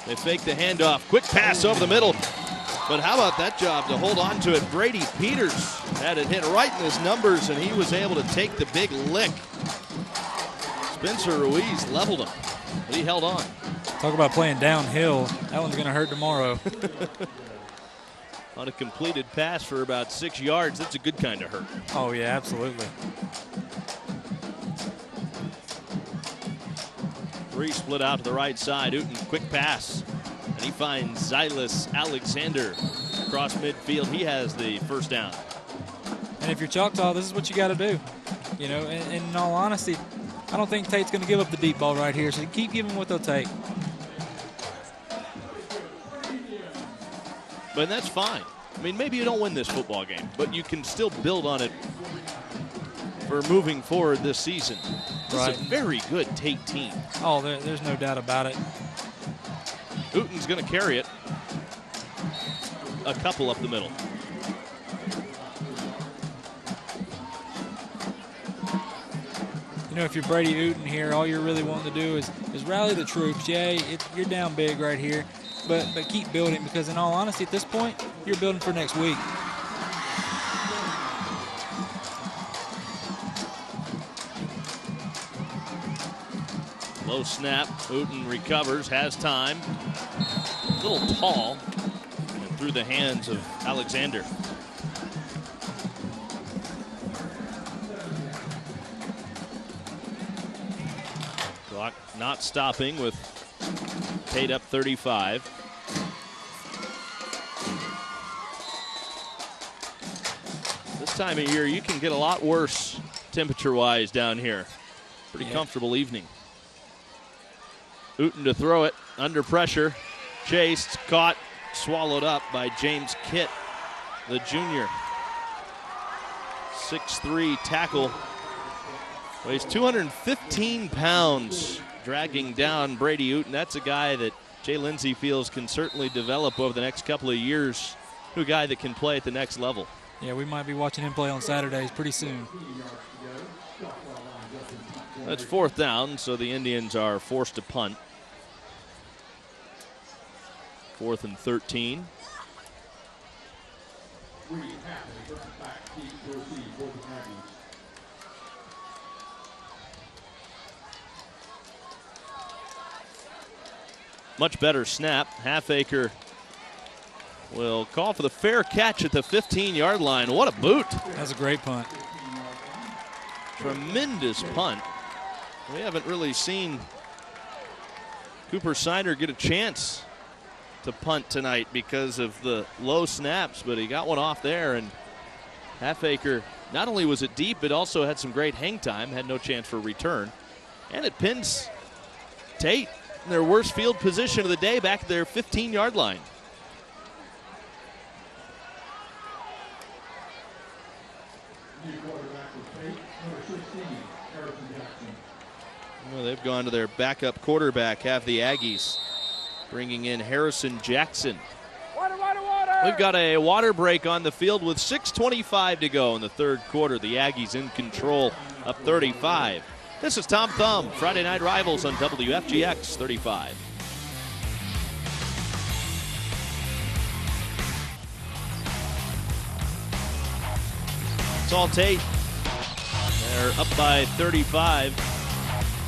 They fake the handoff. Quick pass over the middle. But how about that job to hold on to it? Brady Peters had it hit right in his numbers, and he was able to take the big lick. Spencer Ruiz leveled him, but he held on. Talk about playing downhill. That one's going to hurt tomorrow. On a completed pass for about 6 yards, that's a good kind of hurt. Oh, yeah, absolutely. 3 split out to the right side. Uten, quick pass. And he finds Xylis Alexander across midfield. He has the first down. And if you're Choctaw, this is what you got to do. You know, and in all honesty, I don't think Tate's going to give up the deep ball right here, so keep giving what they'll take. But that's fine. I mean, maybe you don't win this football game, but you can still build on it for moving forward this season. This is a very good Tate team. Oh, there's no doubt about it. Uten's going to carry it. A couple up the middle. You know, if you're Brady Uten here, all you're really wanting to do is rally the troops. Yeah, you're down big right here, but keep building, because in all honesty, at this point, you're building for next week. Low snap. Uten recovers, has time. A little tall, and through the hands of Alexander. Clock not stopping with Tate up 35. This time of year, you can get a lot worse temperature-wise down here. Pretty comfortable evening. Uten to throw it, under pressure. Chased, caught, swallowed up by James Kitt, the junior. 6'3" tackle. Weighs 215 pounds, dragging down Brady Uten. That's a guy that Jay Lindsay feels can certainly develop over the next couple of years to a guy that can play at the next level. Yeah, we might be watching him play on Saturdays pretty soon. That's 4th down, so the Indians are forced to punt. 4th and 13. Much better snap. Halfacre will call for the fair catch at the 15-yard line. What a boot. That's a great punt. Tremendous punt. We haven't really seen Cooper Snyder get a chance to punt tonight because of the low snaps, but he got one off there, and Halfacre, not only was it deep, it also had some great hang time, had no chance for return. And it pins Tate in their worst field position of the day back at their 15-yard line. Well, they've gone to their backup quarterback, have the Aggies, bringing in Harrison Jackson. Water! We've got a water break on the field with 6:25 to go in the third quarter. The Aggies in control, up 35. This is Tom Thumb, Friday Night Rivals on WFGX 35. It's all Tate. They're up by 35.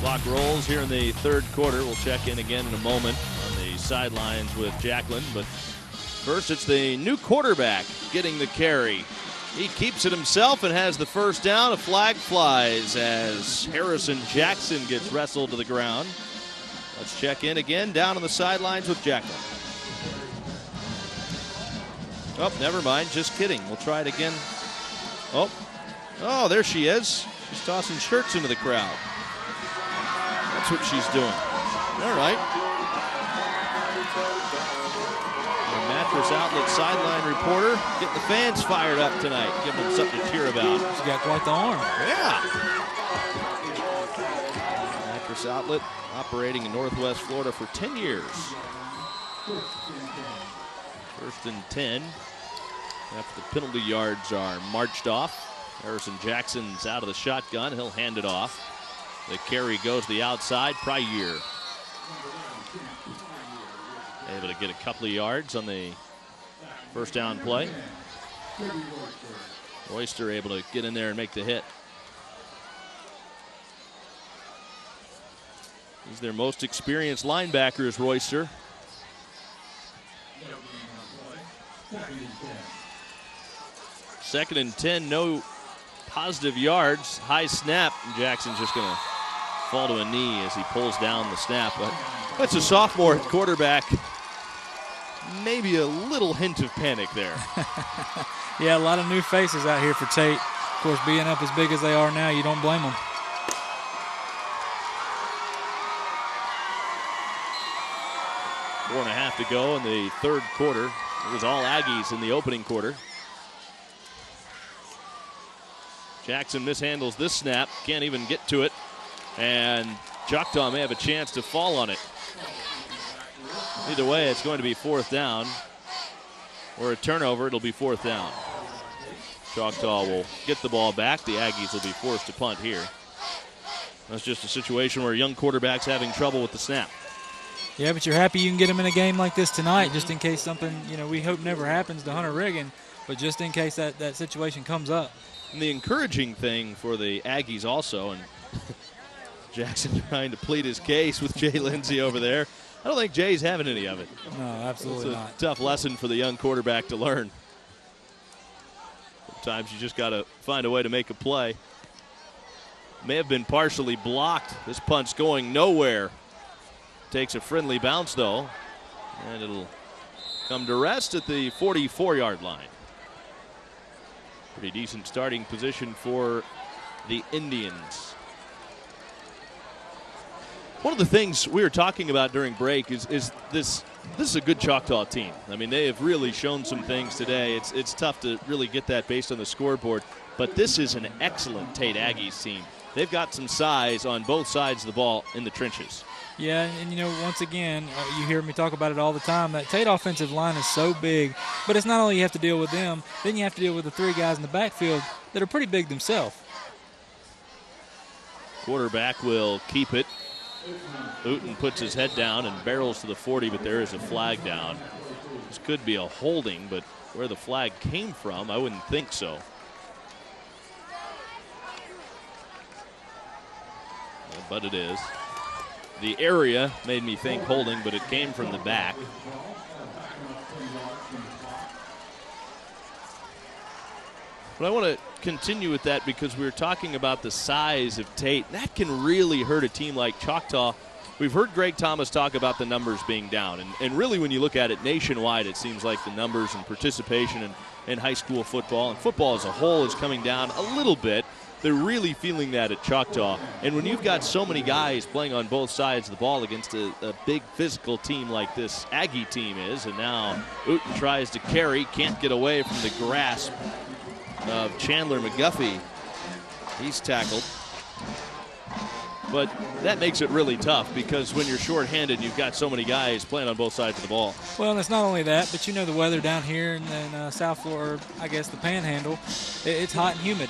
Clock rolls here in the third quarter. We'll check in again in a moment on the sidelines with Jacqueline. But first, it's the new quarterback getting the carry. He keeps it himself and has the first down. A flag flies as Harrison Jackson gets wrestled to the ground. Let's check in again down on the sidelines with Jacqueline. Oh, never mind. Just kidding. We'll try it again. Oh, there she is. She's tossing shirts into the crowd. That's what she's doing. All right. Our Mattress Outlet sideline reporter getting the fans fired up tonight, giving them something to cheer about. She's got quite the arm. Yeah. Mattress Outlet operating in Northwest Florida for 10 years. 1st and 10. After the penalty yards are marched off. Harrison Jackson's out of the shotgun. He'll hand it off. The carry goes the outside. Pryor able to get a couple of yards on the first down play. Royster able to get in there and make the hit. He's their most experienced linebacker is Royster. Second and 10, no positive yards. High snap. Jackson's just going to fall to a knee as he pulls down the snap. But that's a sophomore at quarterback. Maybe a little hint of panic there. Yeah, a lot of new faces out here for Tate. Of course, being up as big as they are now, you don't blame them. Four and a half to go in the third quarter. It was all Aggies in the opening quarter. Jackson mishandles this snap, can't even get to it, and Choctaw may have a chance to fall on it. Either way, it's going to be 4th down, or a turnover, it'll be 4th down. Choctaw will get the ball back. The Aggies will be forced to punt here. That's just a situation where a young quarterback's having trouble with the snap. Yeah, but you're happy you can get him in a game like this tonight, just in case something, we hope never happens to Hunter Riggin, but just in case that situation comes up. And the encouraging thing for the Aggies also, and Jackson trying to plead his case with Jay Lindsay over there. I don't think Jay's having any of it. No, absolutely not. It's a tough lesson for the young quarterback to learn. Sometimes you just got to find a way to make a play. may have been partially blocked. This punt's going nowhere. Takes a friendly bounce, though, and it'll come to rest at the 44-yard line. Pretty decent starting position for the Indians. One of the things we were talking about during break is this is a good Choctaw team. I mean, they have really shown some things today. It's tough to really get that based on the scoreboard, but this is an excellent Tate Aggies team. They've got some size on both sides of the ball in the trenches. Yeah, and once again, you hear me talk about it all the time, that Tate offensive line is so big, but it's not only you have to deal with them, then you have to deal with the three guys in the backfield that are pretty big themselves. Quarterback will keep it. Uten puts his head down and barrels to the 40, but there is a flag down. This could be a holding, but where the flag came from, I wouldn't think so. But it is. The area made me think holding, but it came from the back. But I want to continue with that because we were talking about the size of Tate. That can really hurt a team like Choctaw. We've heard Greg Thomas talk about the numbers being down. And really, when you look at it nationwide, it seems like the numbers and participation in high school football and football as a whole is coming down a little bit. They're really feeling that at Choctaw. And when you've got so many guys playing on both sides of the ball against a big physical team like this Aggie team is, and now Uten tries to carry, can't get away from the grasp of Chandler McGuffey. He's tackled. But that makes it really tough because when you're shorthanded, you've got so many guys playing on both sides of the ball. Well, and it's not only that, but the weather down here in South Florida, I guess the Panhandle, it's hot and humid.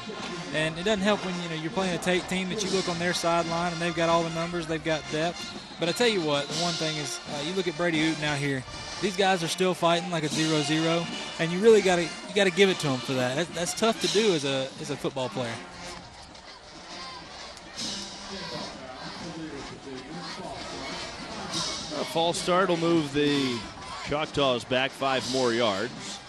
And it doesn't help when you're playing a Tate team that you look on their sideline and they've got all the numbers, they've got depth. But I tell you what, the one thing is you look at Brady Uten out here. These guys are still fighting like a 0-0, and you really got to give it to them for that. That's tough to do as a football player. A false start will move the Choctaws back 5 more yards.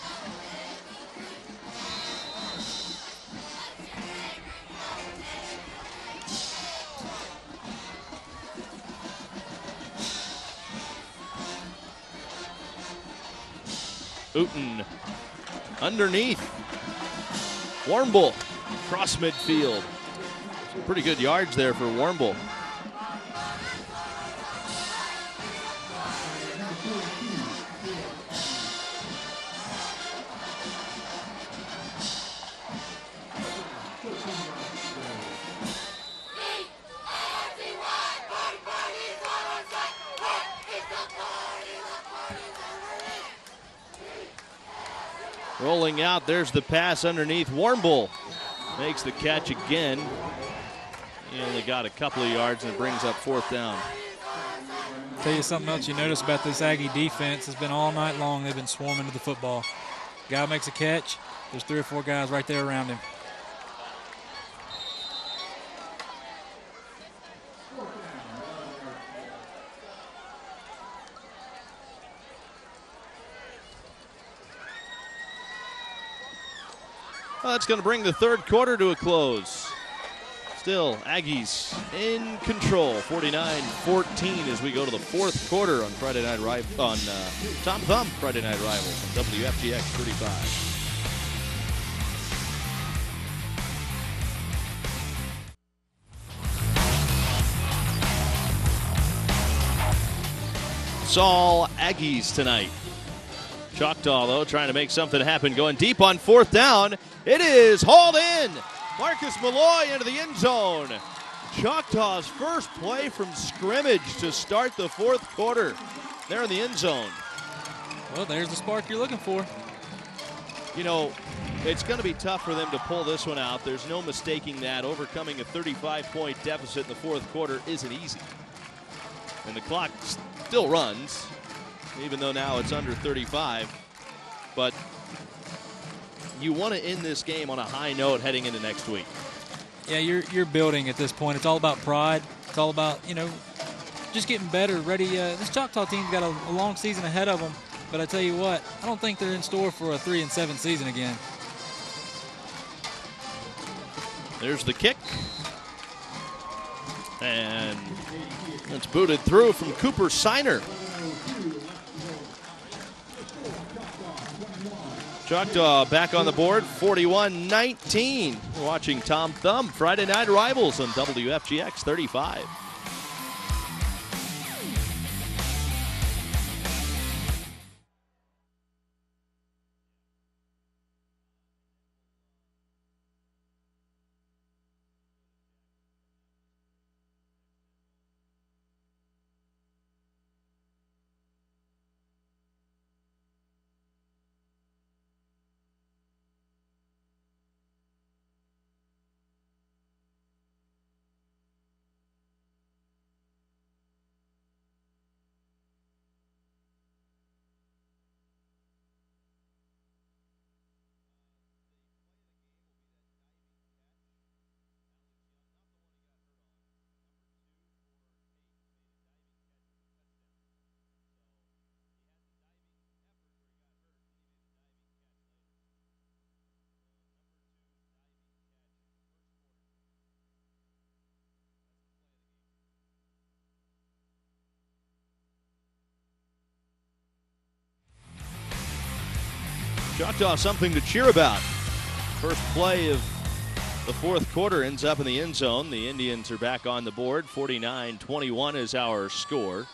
Uten underneath. Warmbull across midfield. Some pretty good yards there for Warmbull. Rolling out, there's the pass underneath. Warmbull makes the catch again. He only got a couple of yards and it brings up 4th down. Tell you something else you notice about this Aggie defense has been all night long. They've been swarming to the football. Guy makes a catch, there's 3 or 4 guys right there around him. Well, that's going to bring the 3rd quarter to a close. Still, Aggies in control, 49-14 as we go to the 4th quarter on Friday Night on Tom Thumb Friday Night Rivals on WFGX 35. It's all Aggies tonight. Choctaw, though, trying to make something happen, going deep on 4th down. It is hauled in. Marcus Malloy into the end zone. Choctaw's first play from scrimmage to start the 4th quarter. They're in the end zone. Well, there's the spark you're looking for. It's going to be tough for them to pull this one out. There's no mistaking that. Overcoming a 35-point deficit in the 4th quarter isn't easy. And the clock still runs, even though now it's under 35. But you want to end this game on a high note heading into next week. Yeah, you're building at this point. It's all about pride. It's all about, just getting better, ready. This Choctaw team's got a long season ahead of them. But I tell you what, I don't think they're in store for a 3-7 season again. There's the kick. And it's booted through from Cooper Siner. Choctaw back on the board, 41-19. We're watching Tom Thumb, Friday Night Rivals on WFGX 35. Choctaw something to cheer about. First play of the fourth quarter ends up in the end zone. The Indians are back on the board. 49-21 is our score.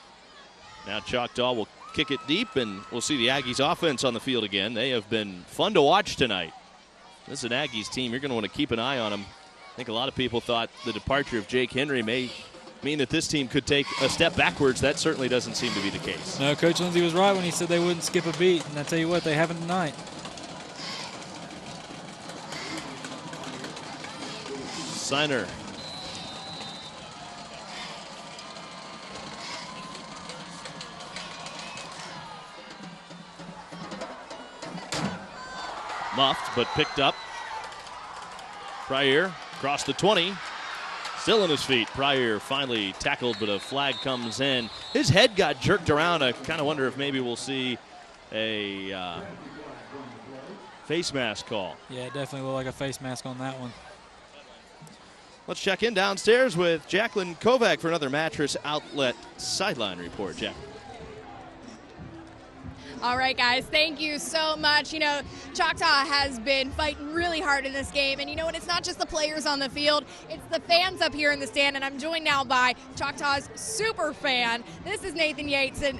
Now Choctaw will kick it deep, and we'll see the Aggies offense on the field again. They have been fun to watch tonight. This is an Aggies team. You're going to want to keep an eye on them. I think a lot of people thought the departure of Jake Henry may mean that this team could take a step backwards. That certainly doesn't seem to be the case. No, Coach Lindsay was right when he said they wouldn't skip a beat, and I tell you what, they haven't tonight. Siner. Muffed, but picked up. Pryor across the 20. Still on his feet. Pryor finally tackled, but a flag comes in. His head got jerked around. I kind of wonder if maybe we'll see a face mask call. Yeah, it definitely looked like a face mask on that one. Let's check in downstairs with Jacqueline Kovac for another Mattress Outlet sideline report. Jack. All right, guys, thank you so much. You know, Choctaw has been fighting really hard in this game. And you know what? It's not just the players on the field. It's the fans up here in the stand. And I'm joined now by Choctaw's super fan. This is Nathan Yates. And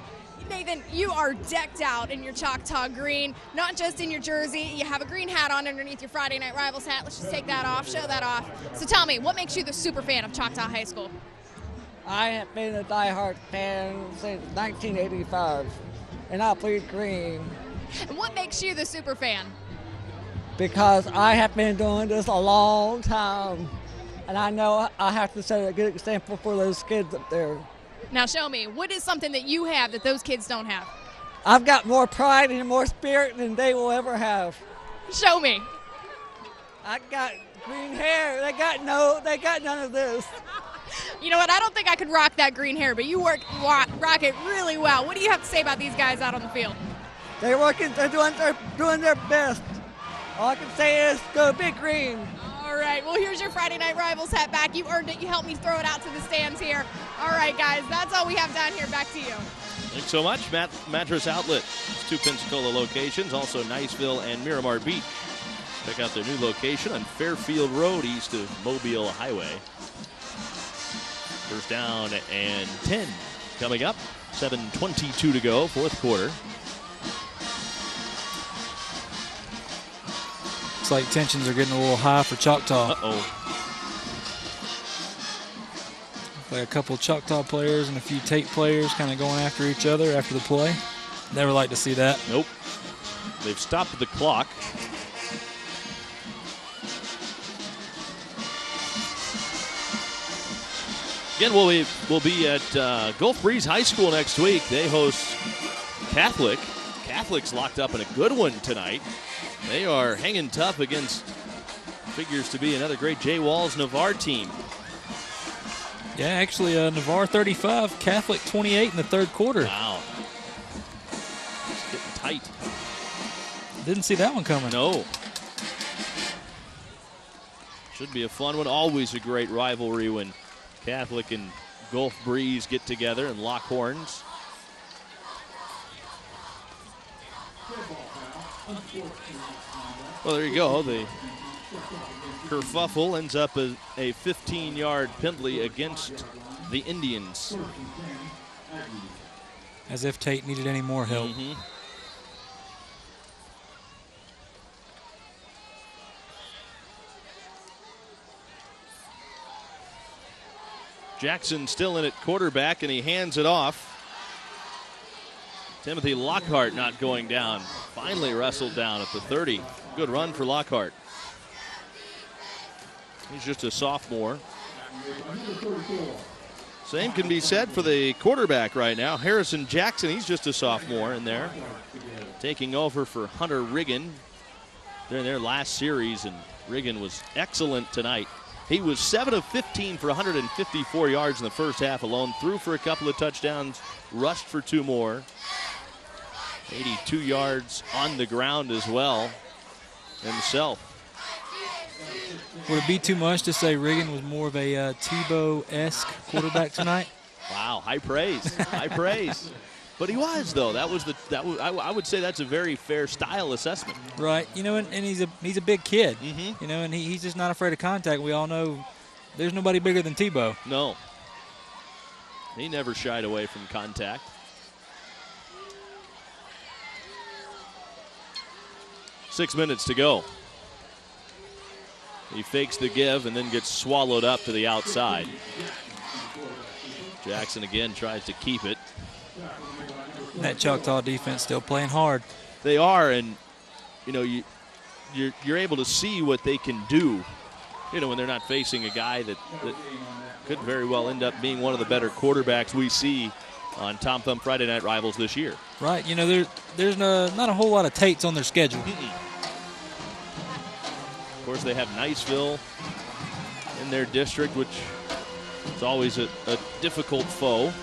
Nathan, you are decked out in your Choctaw green, not just in your jersey. You have a green hat on underneath your Friday Night Rivals hat. Let's just take that off, show that off. So tell me, what makes you the super fan of Choctaw High School? I have been a diehard fan since 1985, and I bleed green. And what makes you the super fan? Because I have been doing this a long time, and I know I have to set a good example for those kids up there. Now show me, what is something that you have that those kids don't have? I've got more pride and more spirit than they will ever have. Show me. I got green hair. They got none of this. You know what? I don't think I could rock that green hair, but you rock it really well. What do you have to say about these guys out on the field? They're working. They're doing their best. All I can say is go Big Green. All right. Well, here's your Friday Night Rivals hat back. You earned it. You helped me throw it out to the stands here. All right, guys. That's all we have down here. Back to you. Thanks so much, Mattress Outlet. It's two Pensacola locations, also Niceville and Miramar Beach. Check out their new location on Fairfield Road, east of Mobile Highway. First down and 10 coming up. 7:22 to go, fourth quarter. Looks like tensions are getting a little high for Choctaw. Uh-oh. Like a couple Choctaw players and a few Tate players kind of going after each other after the play. Never like to see that. Nope. They've stopped the clock. Again, we'll be at Gulf Breeze High School next week. They host Catholic. Catholic's locked up in a good one tonight. They are hanging tough against figures to be another great Jay Walls Navarre team. Yeah, actually, Navarre 35, Catholic 28 in the third quarter. Wow. It's getting tight. Didn't see that one coming. No. Should be a fun one. Always a great rivalry when Catholic and Gulf Breeze get together and lock horns. Well, there you go. The kerfuffle ends up as a 15-yard penalty against the Indians. As if Tate needed any more help. Jackson still in at quarterback, and he hands it off. Timothy Lockhart not going down. Finally wrestled down at the 30. Good run for Lockhart. He's just a sophomore. Same can be said for the quarterback right now. Harrison Jackson, he's just a sophomore in there. Taking over for Hunter Riggin. They're in their last series, and Riggin was excellent tonight. He was 7 of 15 for 154 yards in the first half alone. Threw for a couple of touchdowns, rushed for 2 more. 82 yards on the ground as well himself. Would it be too much to say Riggin was more of a Tebow-esque quarterback tonight? Wow, high praise, high praise. But he was, though. I would say that's a very fair style assessment. Right. You know, and he's a big kid. You know, and he's just not afraid of contact. We all know there's nobody bigger than Tebow. No. He never shied away from contact. Six minutes to go. He fakes the give and then gets swallowed up to the outside. Jackson again tries to keep it. That Choctaw defense still playing hard. They are, and you know you're able to see what they can do. You know, when they're not facing a guy that could very well end up being one of the better quarterbacks we see on Tom Thumb Friday Night Rivals this year. Right. You know, there's not a whole lot of Tates on their schedule. Of course, they have Niceville in their district, which is always a difficult foe.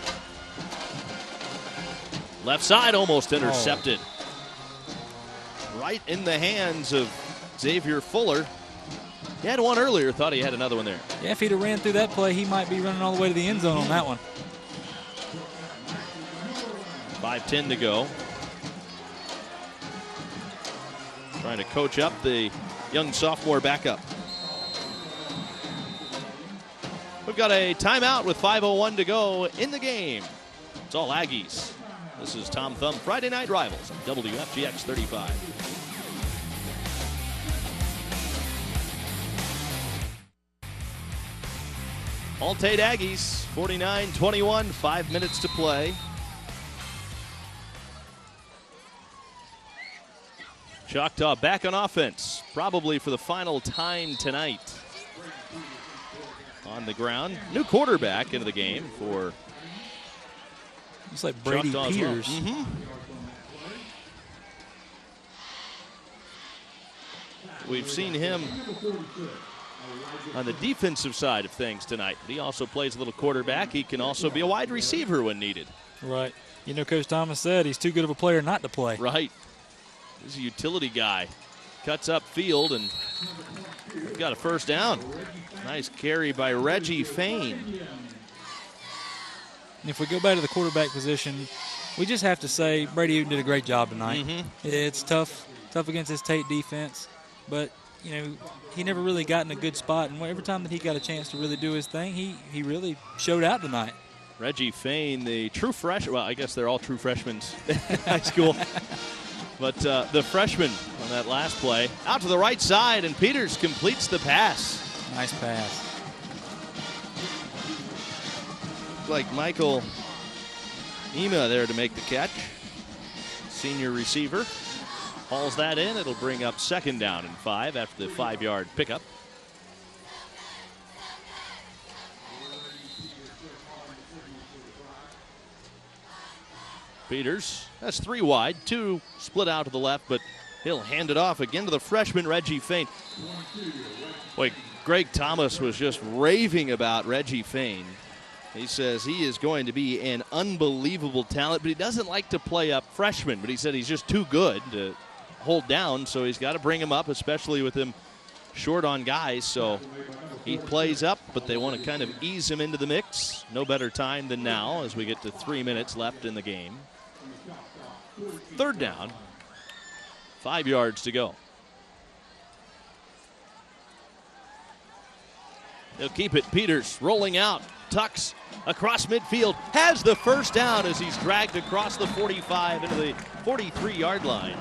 Left side almost intercepted. Right in the hands of Xavier Fuller. He had one earlier, thought he had another one there. Yeah, if he'd have ran through that play, he might be running all the way to the end zone on that one. 5:10 to go. Trying to coach up the young sophomore backup. We've got a timeout with 5:01 to go in the game. It's all Aggies. This is Tom Thumb Friday Night Rivals on WFGX 35. All Tate Aggies, 49-21, 5 minutes to play. Choctaw back on offense, probably for the final time tonight. On the ground, new quarterback into the game for it's like Brady Choctaw Peters. Well. We've seen him on the defensive side of things tonight. He also plays a little quarterback. He can also be a wide receiver when needed. Right. You know, Coach Thomas said he's too good of a player not to play. Right. He's a utility guy. Cuts up field and got a first down. Nice carry by Reggie Fain. And if we go back to the quarterback position, we just have to say Brady did a great job tonight. It's tough against this Tate defense, but you know he never really got in a good spot. And every time that he got a chance to really do his thing, he really showed out tonight. Reggie Fain, the true freshman. Well, I guess they're all true freshmen in high school. But the freshman on that last play, out to the right side, and Peters completes the pass. Nice pass. Like Michael Ema there to make the catch. Senior receiver. Hauls that in. It'll bring up second down and 5 after the 5-yard pickup. Peters, that's 3 wide, 2 split out to the left, but he'll hand it off again to the freshman, Reggie Fain. Boy, Greg Thomas was just raving about Reggie Fain. He says he is going to be an unbelievable talent, but he doesn't like to play up freshmen, but he said he's just too good to hold down, so he's got to bring him up, especially with him short on guys, so he plays up, but they want to kind of ease him into the mix. No better time than now as we get to 3 minutes left in the game. Third down, 5 yards to go. They'll keep it. Peters rolling out, tucks across midfield, has the first down as he's dragged across the 45 into the 43-yard line.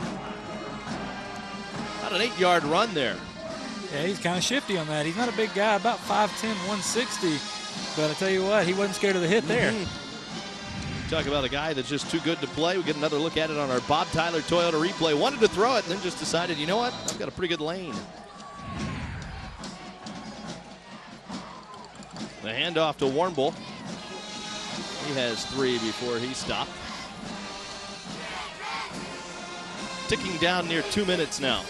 About an 8-yard run there. Yeah, he's kind of shifty on that. He's not a big guy, about 5'10", 160. But I tell you what, he wasn't scared of the hit there. Talk about a guy that's just too good to play. We get another look at it on our Bob Tyler Toyota replay. Wanted to throw it and then just decided, you know what, I've got a pretty good lane. The handoff to Warnbull. He has 3 before he stopped. Ticking down near 2 minutes now.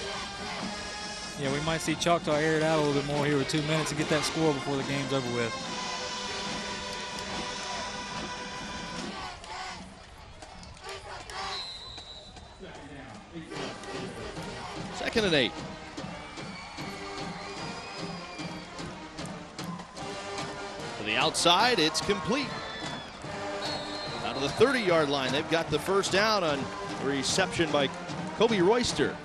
Yeah, we might see Choctaw air it out a little bit more here with 2 minutes and get that score before the game's over with. Second and 8. To the outside, it's complete. Out of the 30-yard line, they've got the first down on reception by Kobe Royster.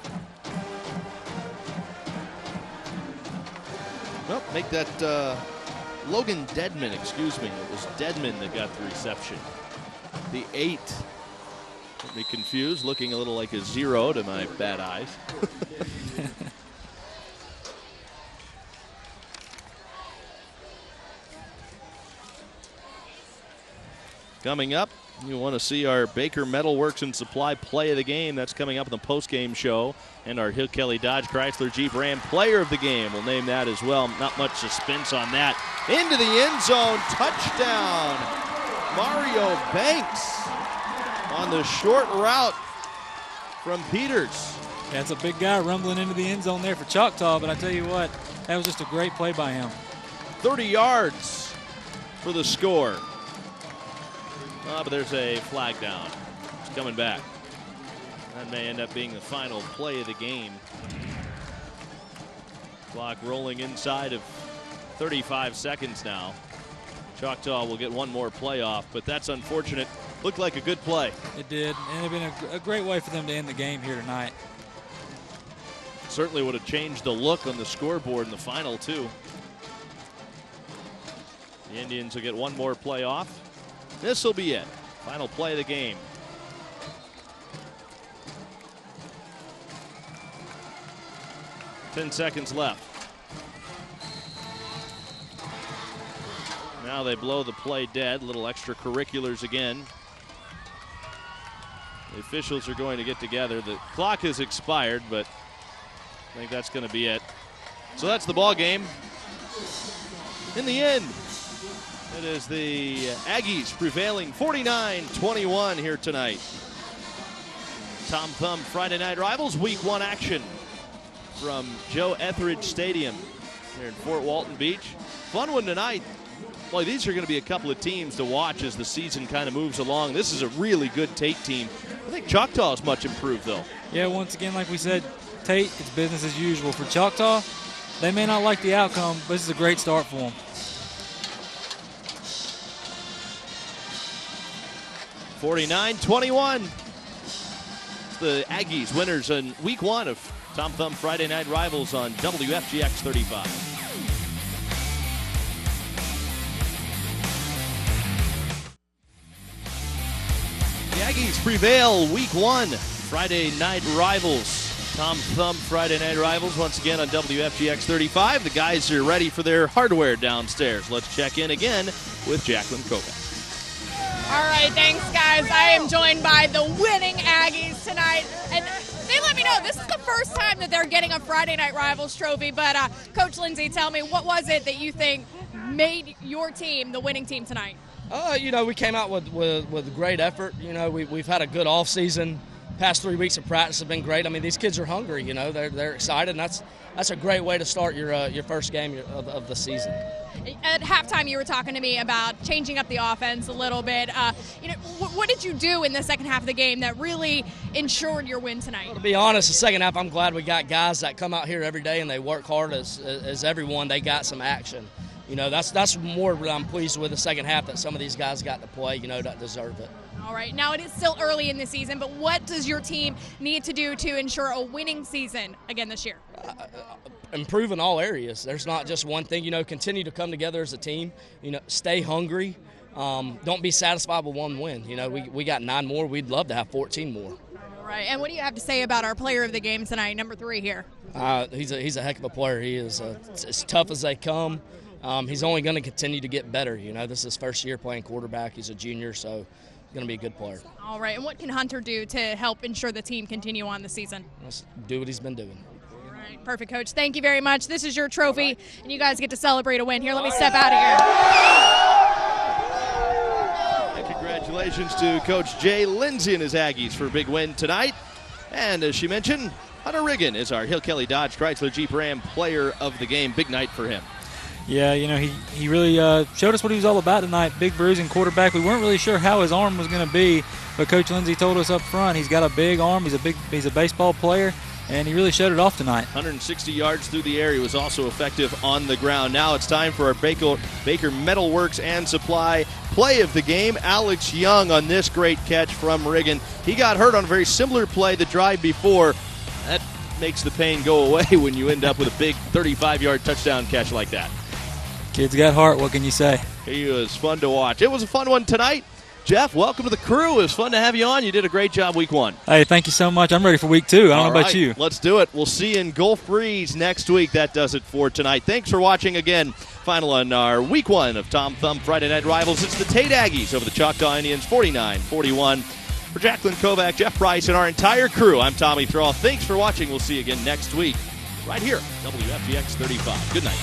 Well, make that Logan Deadman, excuse me. It was Deadman that got the reception. The 8. Got me confused, looking a little like a 0 to my bad eyes. Coming up, you want to see our Baker Metalworks and Supply play of the game. That's coming up in the postgame show. And our Hill Kelly Dodge Chrysler Jeep Ram player of the game. We'll name that as well. Not much suspense on that. Into the end zone. Touchdown. Mario Banks on the short route from Peters. Yeah, it's a big guy rumbling into the end zone there for Choctaw, but I tell you what, that was just a great play by him. 30 yards for the score. But there's a flag down. It's coming back. That may end up being the final play of the game. Clock rolling inside of 35 seconds now. Choctaw will get one more play off, but that's unfortunate. Looked like a good play. It did, and it'd been a great way for them to end the game here tonight. Certainly would have changed the look on the scoreboard in the final, too. The Indians will get one more play off. This will be it. Final play of the game. Ten seconds left. Now they blow the play dead. Little extracurriculars again. The officials are going to get together. The clock has expired, but I think that's going to be it. So that's the ball game. In the end, it is the Aggies prevailing 49-21 here tonight. Tom Thumb Friday Night Rivals Week 1 action from Joe Etheridge Stadium here in Fort Walton Beach. Fun one tonight. Boy, these are going to be a couple of teams to watch as the season kind of moves along. This is a really good Tate team. I think Choctaw is much improved, though. Yeah, once again, like we said, Tate, it's business as usual. For Choctaw, they may not like the outcome, but this is a great start for them. 49-21. The Aggies winners in Week 1 of Tom Thumb Friday Night Rivals on WFGX 35. The Aggies prevail Week 1 Friday Night Rivals. Tom Thumb Friday Night Rivals once again on WFGX 35. The guys are ready for their hardware downstairs. Let's check in again with Jacqueline Koga. All right, thanks, guys. I am joined by the winning Aggies tonight. And they let me know this is the first time that they're getting a Friday Night Rivals trophy. But, Coach Lindsay, tell me, what was it that you think made your team the winning team tonight? We came out with great effort. We've had a good off season. Past 3 weeks of practice have been great. I mean, these kids are hungry. They're excited, and that's a great way to start your first game of the season. At halftime, you were talking to me about changing up the offense a little bit. What did you do in the second half of the game that really ensured your win tonight? Well, to be honest, the second half, I'm glad we got guys that come out here every day and they work hard as everyone. They got some action. That's more what I'm pleased with the second half, that some of these guys got to play, that deserve it. All right. Now, it is still early in the season, but what does your team need to do to ensure a winning season again this year? Improve in all areas. There's not just one thing. Continue to come together as a team. Stay hungry. Don't be satisfied with one win. We got 9 more. We'd love to have 14 more. All right. And what do you have to say about our player of the game tonight, number 3 here? He's a heck of a player. He is as tough as they come. He's only going to continue to get better. This is his first year playing quarterback. He's a junior, so he's going to be a good player. All right. And what can Hunter do to help ensure the team continue on the season? Let's do what he's been doing. All right. Perfect, Coach. Thank you very much. This is your trophy, and you guys get to celebrate a win. Here, let me step out of And congratulations to Coach Jay Lindsay and his Aggies for a big win tonight. And as she mentioned, Hunter Riggin is our Hill Kelly Dodge Chrysler Jeep Ram player of the game. Big night for him. Yeah, he really showed us what he was all about tonight. Big bruising quarterback. We weren't really sure how his arm was going to be, but Coach Lindsay told us up front he's got a big arm. He's a baseball player, and he really showed it off tonight. 160 yards through the air. He was also effective on the ground. Now it's time for our Baker Metalworks and Supply play of the game. Alex Young on this great catch from Riggin. He got hurt on a very similar play the drive before. That makes the pain go away when you end up with a big 35-yard touchdown catch like that. Kid's got heart, what can you say? He was fun to watch. It was a fun one tonight. Jeff, welcome to the crew. It was fun to have you on. You did a great job week 1. Hey, thank you so much. I'm ready for week 2. I don't know about you. Let's do it. We'll see you in Gulf Breeze next week. That does it for tonight. Thanks for watching again. Final on our week 1 of Tom Thumb Friday Night Rivals. It's the Tate Aggies over the Choctaw Indians, 49-41. For Jacqueline Kovac, Jeff Price, and our entire crew, I'm Tommy Thrall. Thanks for watching. We'll see you again next week right here, WFGX 35. Good night.